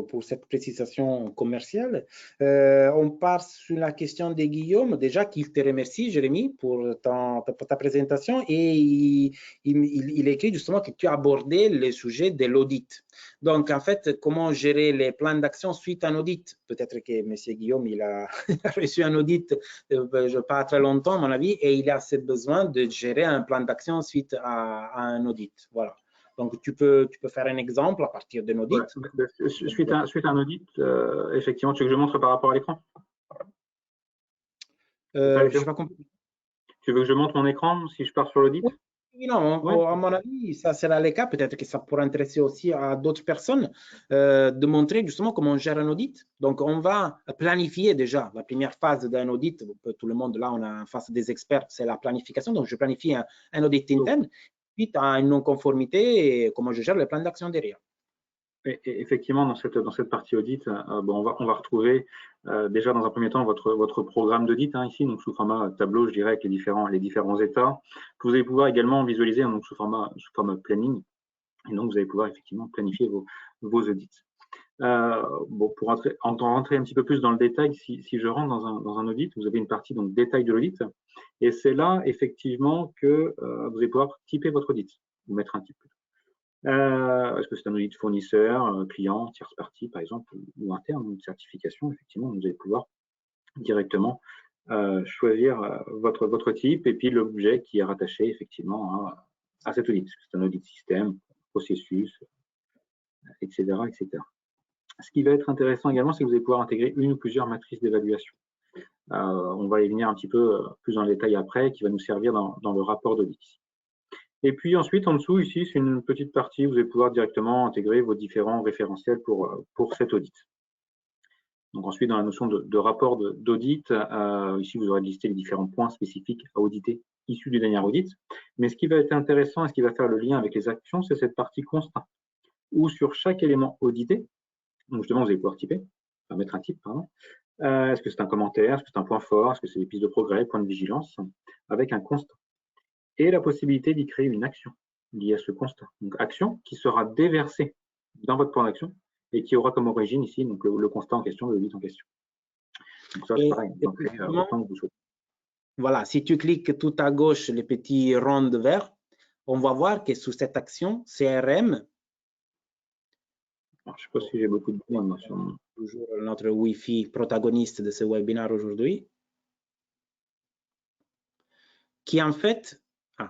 [SPEAKER 2] pour cette précision commerciale. On passe sur la question de Guillaume. Déjà, qu'il te remercie, Jérémy, pour ta présentation. Et il écrit justement que tu as abordé le sujet de l'audit. Donc, en fait, comment gérer les plans d'action suite à un audit? Peut-être que M. Guillaume, il a reçu un audit pas très longtemps, à mon avis, et il a ce besoin de gérer un plan d'action suite à un audit. Voilà. Donc, tu peux faire un exemple à partir d'un audit.
[SPEAKER 1] Ouais, suite à un audit, effectivement, tu veux que je montre par rapport à l'écran?
[SPEAKER 2] Je n'ai pas compris.
[SPEAKER 1] Tu veux que je montre mon écran si je pars sur l'audit?
[SPEAKER 2] Oui, non, à mon avis, ça sera le cas. Peut-être que ça pourra intéresser aussi à d'autres personnes de montrer justement comment on gère un audit. Donc, on va planifier déjà la première phase d'un audit. Tout le monde, là, on a en face des experts, c'est la planification. Donc, je planifie un audit interne. Puis, à une non-conformité et comment je gère le plan d'action derrière.
[SPEAKER 1] Et effectivement, dans cette partie audit, on va retrouver déjà dans un premier temps votre programme d'audit ici, donc sous format tableau, je dirais, avec les différents états, que vous allez pouvoir également visualiser donc sous format planning. Et donc, vous allez pouvoir effectivement planifier vos audits. Pour rentrer un petit peu plus dans le détail, si je rentre dans un audit, vous avez une partie donc détail de l'audit, et c'est là effectivement que vous allez pouvoir typer votre audit, ou mettre un type. Est-ce que c'est un audit fournisseur, client, tierce partie par exemple, ou interne, une certification? Effectivement, vous allez pouvoir directement choisir votre type et puis l'objet qui est rattaché effectivement à cet audit. Est-ce que c'est un audit système, processus, etc., etc. Ce qui va être intéressant également, c'est que vous allez pouvoir intégrer une ou plusieurs matrices d'évaluation. On va y venir un petit peu plus dans le détail après, qui va nous servir dans le rapport d'audit. Et puis ensuite, en dessous, ici, c'est une petite partie où vous allez pouvoir directement intégrer vos différents référentiels pour cet audit. Donc ensuite, dans la notion de rapport d'audit, ici, vous aurez listé les différents points spécifiques à auditer issus du dernier audit. Mais ce qui va être intéressant et ce qui va faire le lien avec les actions, c'est cette partie constat, où sur chaque élément audité, donc justement, vous allez pouvoir typer, mettre un type, pardon. Est-ce que c'est un commentaire, est-ce que c'est un point fort, est-ce que c'est des pistes de progrès, points de vigilance, avec un constat. Et la possibilité d'y créer une action liée à ce constat. Donc, action qui sera déversée dans votre plan d'action et qui aura comme origine ici donc le constat en question, l'audit en question. Donc ça, c'est pareil. Donc, autant que vous souhaitez.
[SPEAKER 2] Voilà, si tu cliques tout à gauche, les petits ronds verts, on va voir que sous cette action, CRM,
[SPEAKER 1] alors, je ne sais pas si j'ai beaucoup de points sur mon...
[SPEAKER 2] Toujours notre Wi-Fi protagoniste de ce webinaire aujourd'hui, qui en fait, je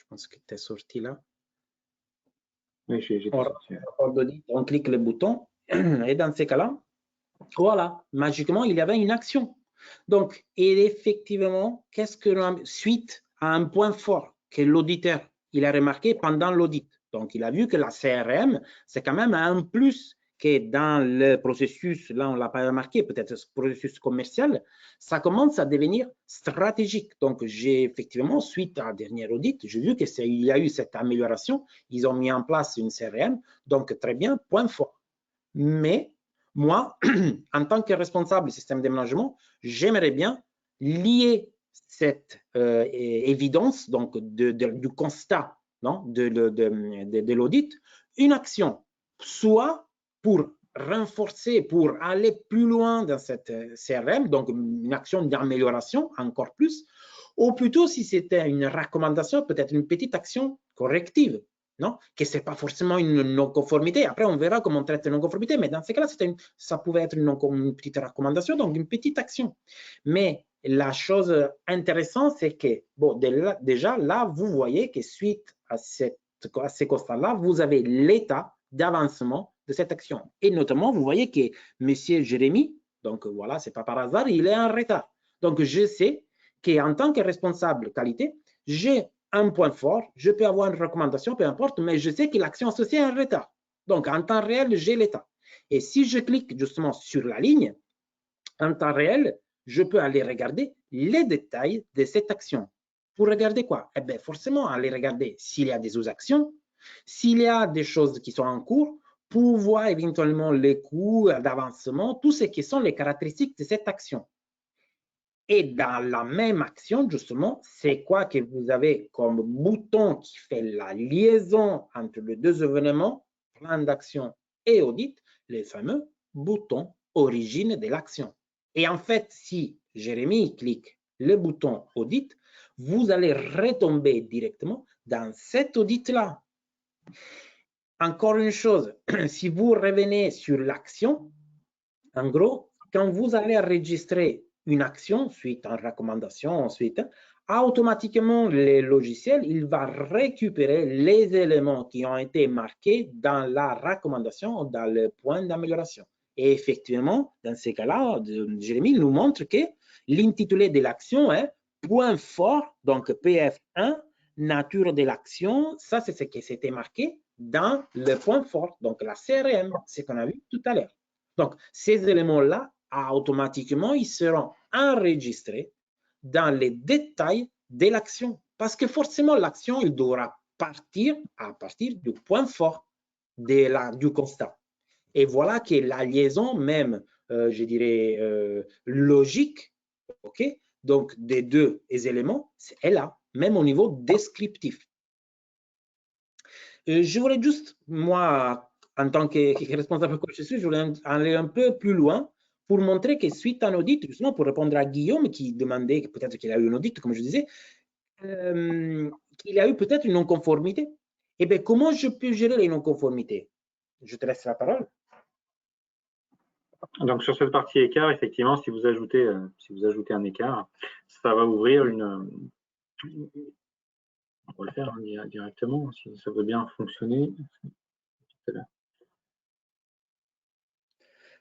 [SPEAKER 2] pense que tu es sorti là.
[SPEAKER 1] Oui, j'ai sorti.
[SPEAKER 2] On clique le bouton et dans ces cas-là, voilà, magiquement, il y avait une action. Donc, et effectivement, qu'est-ce que suite à un point fort que l'auditeur il a remarqué pendant l'audit. Donc, il a vu que la CRM, c'est quand même un plus que dans le processus, là on ne l'a pas remarqué, peut-être ce processus commercial, ça commence à devenir stratégique. Donc, j'ai effectivement, suite à un dernier audit, j'ai vu qu'il y a eu cette amélioration. Ils ont mis en place une CRM, donc très bien, point fort. Mais moi, en tant que responsable du système de management, j'aimerais bien lier cette évidence, donc du constat, non, de l'audit, une action, soit pour renforcer, pour aller plus loin dans cette CRM, donc une action d'amélioration encore plus, ou plutôt si c'était une recommandation, peut-être une petite action corrective, non? Que ce n'est pas forcément une non-conformité. Après, on verra comment on traite la non-conformité, mais dans ces cas-là, ça pouvait être une petite recommandation, donc une petite action. Mais la chose intéressante, c'est que, bon, déjà, là, vous voyez que suite à ces constats-là, vous avez l'état d'avancement de cette action. Et notamment, vous voyez que M. Jérémy, donc voilà, ce n'est pas par hasard, il est en retard. Donc, je sais qu'en tant que responsable qualité, j'ai un point fort, je peux avoir une recommandation, peu importe, mais je sais que l'action associée est en retard. Donc, en temps réel, j'ai l'état. Et si je clique justement sur la ligne, en temps réel, je peux aller regarder les détails de cette action. Pour regarder quoi? Eh bien, forcément, aller regarder s'il y a des sous-actions, s'il y a des choses qui sont en cours, pour voir éventuellement les coûts d'avancement, tout ce qui sont les caractéristiques de cette action. Et dans la même action, justement, c'est quoi que vous avez comme bouton qui fait la liaison entre les deux événements, plan d'action et audit, le fameux bouton origine de l'action. Et en fait, si Jérémy clique le bouton audit, vous allez retomber directement dans cet audit-là. Encore une chose, si vous revenez sur l'action, en gros, quand vous allez enregistrer une action suite à une recommandation, ensuite, automatiquement, le logiciel, il va récupérer les éléments qui ont été marqués dans la recommandation, dans le point d'amélioration. Et effectivement, dans ces cas-là, Jérémy nous montre que l'intitulé de l'action est point fort, donc PF1, nature de l'action, ça c'est ce qui s'était marqué dans le point fort, donc la CRM, ce qu'on a vu tout à l'heure. Donc, ces éléments-là, automatiquement, ils seront enregistrés dans les détails de l'action. Parce que forcément, l'action, il devra partir à partir du point fort du constat. Et voilà que la liaison même, je dirais, logique, ok, donc des deux éléments, est là, même au niveau descriptif. Je voudrais juste, moi, en tant que responsable coach, je voulais aller un peu plus loin pour montrer que suite à un audit, justement pour répondre à Guillaume qui demandait, peut-être qu'il a eu un audit, comme je disais, qu'il a eu peut-être une non-conformité. Eh bien, comment je peux gérer les non-conformités? Je te laisse la parole.
[SPEAKER 1] Donc, sur cette partie écart, effectivement, si vous ajoutez un écart, ça va ouvrir une... On va le faire directement, si ça veut bien fonctionner.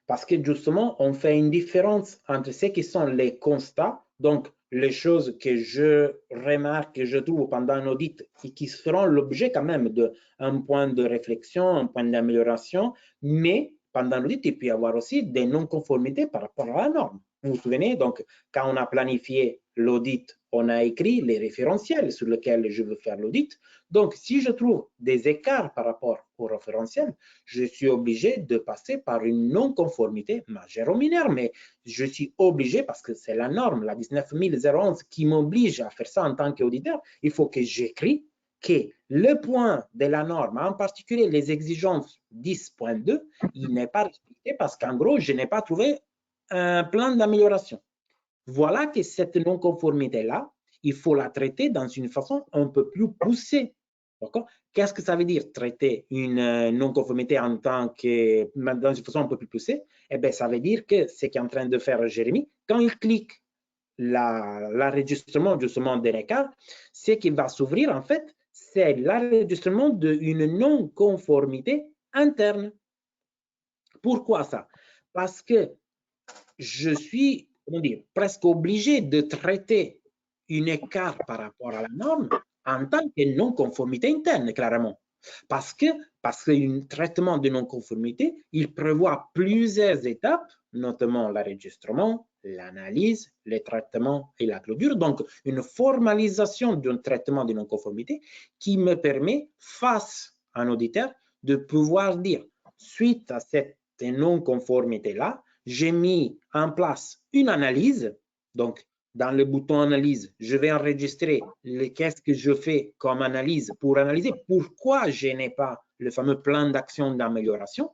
[SPEAKER 2] Parce que justement, on fait une différence entre ce qui sont les constats, donc les choses que je remarque, que je trouve pendant un audit et qui seront l'objet quand même d'un point de réflexion, un point d'amélioration, mais pendant l'audit, il peut y avoir aussi des non-conformités par rapport à la norme. Vous vous souvenez, donc, quand on a planifié l'audit, on a écrit les référentiels sur lesquels je veux faire l'audit. Donc, si je trouve des écarts par rapport au référentiel, je suis obligé de passer par une non-conformité majeure ou mineure, mais je suis obligé parce que c'est la norme, la 19011 qui m'oblige à faire ça en tant qu'auditeur. Il faut que j'écris que le point de la norme, en particulier les exigences 10.2, il n'est pas respecté parce qu'en gros, je n'ai pas trouvé un plan d'amélioration. Voilà que cette non-conformité-là, il faut la traiter dans une façon un peu plus poussée. Qu'est-ce que ça veut dire traiter une non-conformité en tant que dans une façon un peu plus poussée? Eh bien, ça veut dire que ce qu'est en train de faire Jérémy, quand il clique l'enregistrement justement d'un écart, ce qui va s'ouvrir en fait, c'est l'enregistrement d'une non-conformité interne. Pourquoi ça? Parce que je suis, comment dire, presque obligé de traiter un écart par rapport à la norme en tant que non-conformité interne, clairement. Parce qu'un traitement de non-conformité, il prévoit plusieurs étapes, notamment l'enregistrement, l'analyse, le traitement et la clôture. Donc, une formalisation d'un traitement de non-conformité qui me permet, face à un auditeur, de pouvoir dire, suite à cette non-conformité-là, j'ai mis en place une analyse. Donc, dans le bouton analyse, je vais enregistrer qu'est-ce que je fais comme analyse pour analyser pourquoi je n'ai pas le fameux plan d'action d'amélioration.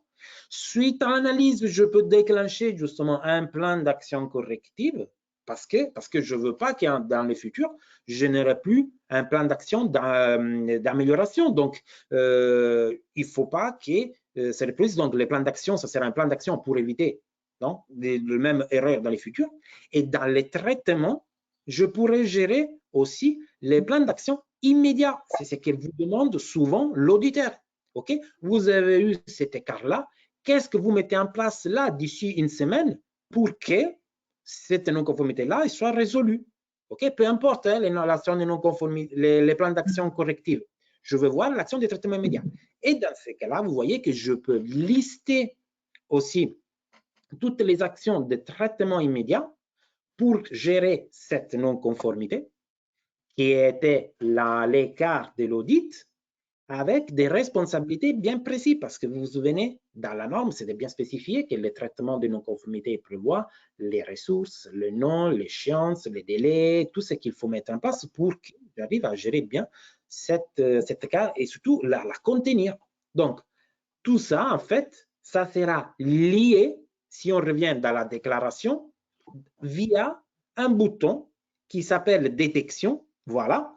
[SPEAKER 2] Suite à l'analyse, je peux déclencher justement un plan d'action corrective parce que je ne veux pas que dans le futur, je n'aurai plus un plan d'action d'amélioration. Donc, il ne faut pas que c'est le plus. Donc, les plans d'action, ça sera un plan d'action pour éviter les mêmes erreurs dans les futurs. Et dans les traitements, je pourrais gérer aussi les plans d'action immédiats. C'est ce que vous demande souvent l'auditeur. OK? Vous avez eu cet écart-là. Qu'est-ce que vous mettez en place là d'ici une semaine pour que cette non-conformité-là soit résolue? OK? Peu importe l'action de non-conformité, les plans d'action correctifs. Je veux voir l'action de traitement immédiat. Et dans ce cas-là, vous voyez que je peux lister aussi toutes les actions de traitement immédiat pour gérer cette non-conformité qui était l'écart de l'audit avec des responsabilités bien précises parce que vous vous souvenez, dans la norme, c'était bien spécifié que le traitement de non-conformité prévoit les ressources, le nom, l'échéance, les délais, tout ce qu'il faut mettre en place pour que j'arrive à gérer bien cet écart et surtout la contenir. Donc, tout ça, en fait, ça sera lié, si on revient dans la déclaration, via un bouton qui s'appelle détection, voilà.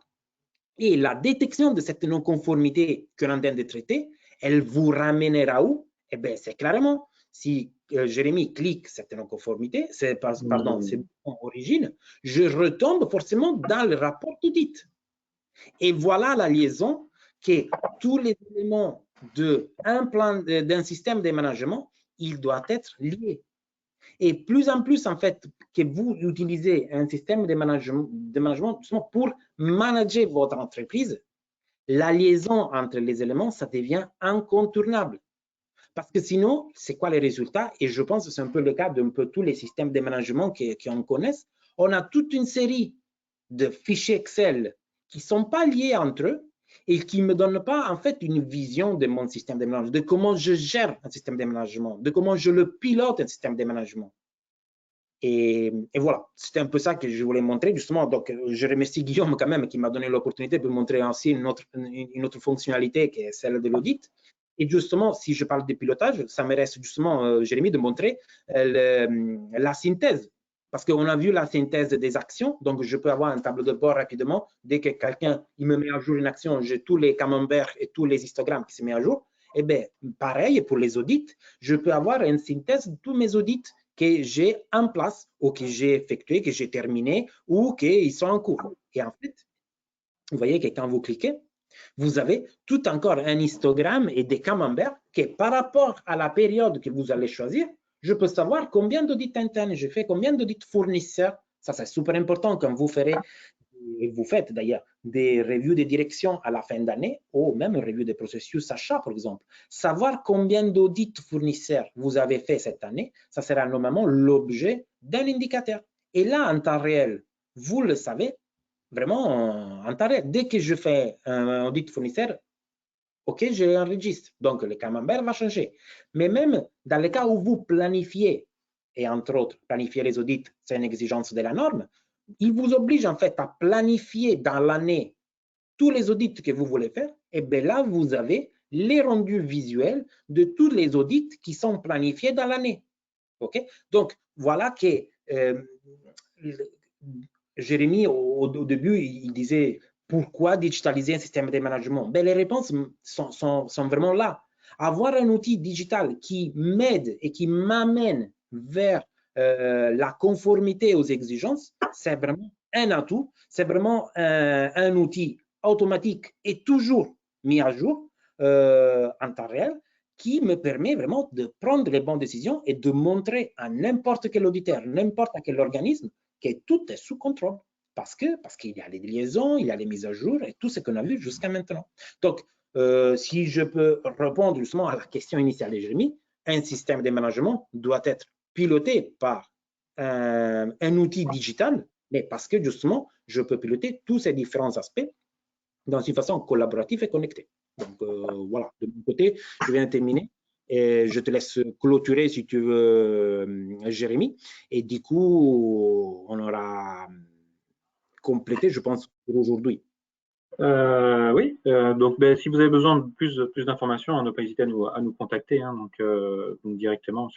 [SPEAKER 2] Et la détection de cette non-conformité que l'on vient de traiter, elle vous ramènera où? Eh bien, c'est clairement, si Jérémy clique cette non-conformité, pardon, c'est en origine, je retombe forcément dans le rapport d'audit. Et voilà la liaison que tous les éléments d'un système de management, il doit être lié. Et plus en plus, en fait, que vous utilisez un système de management justement pour manager votre entreprise, la liaison entre les éléments, ça devient incontournable. Parce que sinon, c'est quoi les résultats? Et je pense que c'est un peu le cas d'un peu tous les systèmes de management qu'on connaît. On a toute une série de fichiers Excel qui ne sont pas liés entre eux et qui ne me donnent pas en fait une vision de mon système de management, de comment je gère un système de management, de comment je le pilote un système de management. Et voilà, c'était un peu ça que je voulais montrer justement. Donc, je remercie Guillaume quand même qui m'a donné l'opportunité de montrer aussi une autre fonctionnalité qui est celle de l'audit. Et justement, si je parle de pilotage, ça me reste justement, Jérémy, de montrer la synthèse. Parce qu'on a vu la synthèse des actions, donc je peux avoir un tableau de bord rapidement. Dès que quelqu'un me met à jour une action, j'ai tous les camemberts et tous les histogrammes qui se mettent à jour. Et bien, pareil pour les audits, je peux avoir une synthèse de tous mes audits que j'ai en place ou que j'ai effectué, que j'ai terminé ou qu'ils sont en cours. Et en fait, vous voyez que quand vous cliquez, vous avez tout encore un histogramme et des camemberts que par rapport à la période que vous allez choisir, je peux savoir combien d'audits internes j'ai fait, combien d'audits fournisseurs. Ça, c'est super important quand vous ferez, et vous faites d'ailleurs, des reviews de direction à la fin d'année ou même une review de processus achat, par exemple. Savoir combien d'audits fournisseurs vous avez fait cette année, ça sera normalement l'objet d'un indicateur. Et là, en temps réel, vous le savez, vraiment en temps réel. Dès que je fais un audit fournisseur, OK, j'ai un registre. Donc, le camembert va changer. Mais même dans le cas où vous planifiez, et entre autres, planifier les audits, c'est une exigence de la norme, il vous oblige en fait à planifier dans l'année tous les audits que vous voulez faire. Et bien là, vous avez les rendus visuels de tous les audits qui sont planifiés dans l'année. OK? Donc, voilà que Jérémy, au début, il disait pourquoi digitaliser un système de management? Ben, les réponses sont vraiment là. Avoir un outil digital qui m'aide et qui m'amène vers la conformité aux exigences, c'est vraiment un atout, c'est vraiment un outil automatique et toujours mis à jour en temps réel qui me permet vraiment de prendre les bonnes décisions et de montrer à n'importe quel auditeur, n'importe quel organisme que tout est sous contrôle. Parce qu'il y a les liaisons, il y a les mises à jour et tout ce qu'on a vu jusqu'à maintenant. Donc, si je peux répondre justement à la question initiale de Jérémy, un système de management doit être piloté par un outil digital, mais parce que justement, je peux piloter tous ces différents aspects dans une façon collaborative et connectée. Donc voilà, de mon côté, je viens de terminer. Et je te laisse clôturer si tu veux, Jérémy. Et du coup, on aura complété, je pense, pour aujourd'hui.
[SPEAKER 1] Oui, donc si vous avez besoin de plus d'informations, ne pas hésiter à nous contacter, hein, donc directement.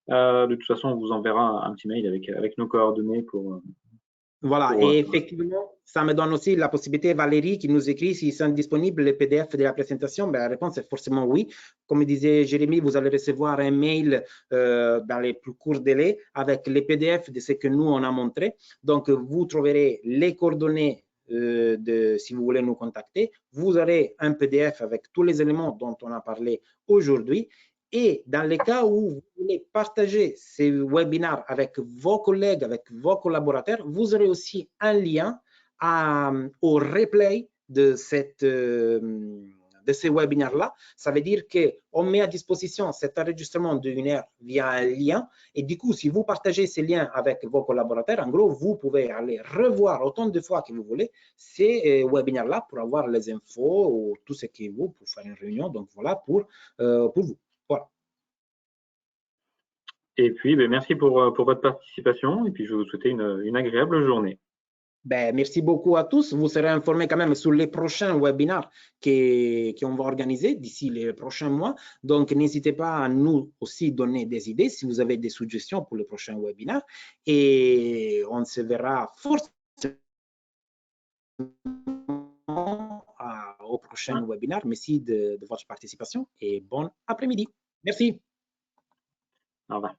[SPEAKER 1] De toute façon, on vous enverra un petit mail avec nos coordonnées pour.
[SPEAKER 2] Voilà, et effectivement, ça me donne aussi la possibilité, Valérie, qui nous écrit s'ils sont disponibles les PDF de la présentation. Ben, la réponse est forcément oui. Comme disait Jérémy, vous allez recevoir un mail dans les plus courts délais avec les PDF de ce que nous, on a montré. Donc, vous trouverez les coordonnées si vous voulez nous contacter. Vous aurez un PDF avec tous les éléments dont on a parlé aujourd'hui. Et dans le cas où vous voulez partager ces webinaires avec vos collègues, avec vos collaborateurs, vous aurez aussi un lien au replay de ces webinaires-là. Ça veut dire qu'on met à disposition cet enregistrement d'une heure via un lien. Et du coup, si vous partagez ces liens avec vos collaborateurs, en gros, vous pouvez aller revoir autant de fois que vous voulez ces webinaires-là pour avoir les infos ou tout ce qui est vous pour faire une réunion. Donc, voilà pour vous. Voilà.
[SPEAKER 1] Et puis, merci pour votre participation et puis je vais vous souhaiter une agréable journée.
[SPEAKER 2] Ben, merci beaucoup à tous. Vous serez informés quand même sur les prochains webinaires qu'on va organiser d'ici les prochains mois. Donc, n'hésitez pas à nous aussi donner des idées si vous avez des suggestions pour les prochains webinaires. Et on se verra forcément au prochain webinaire. Merci de votre participation et bon après-midi. Merci.
[SPEAKER 1] Au revoir.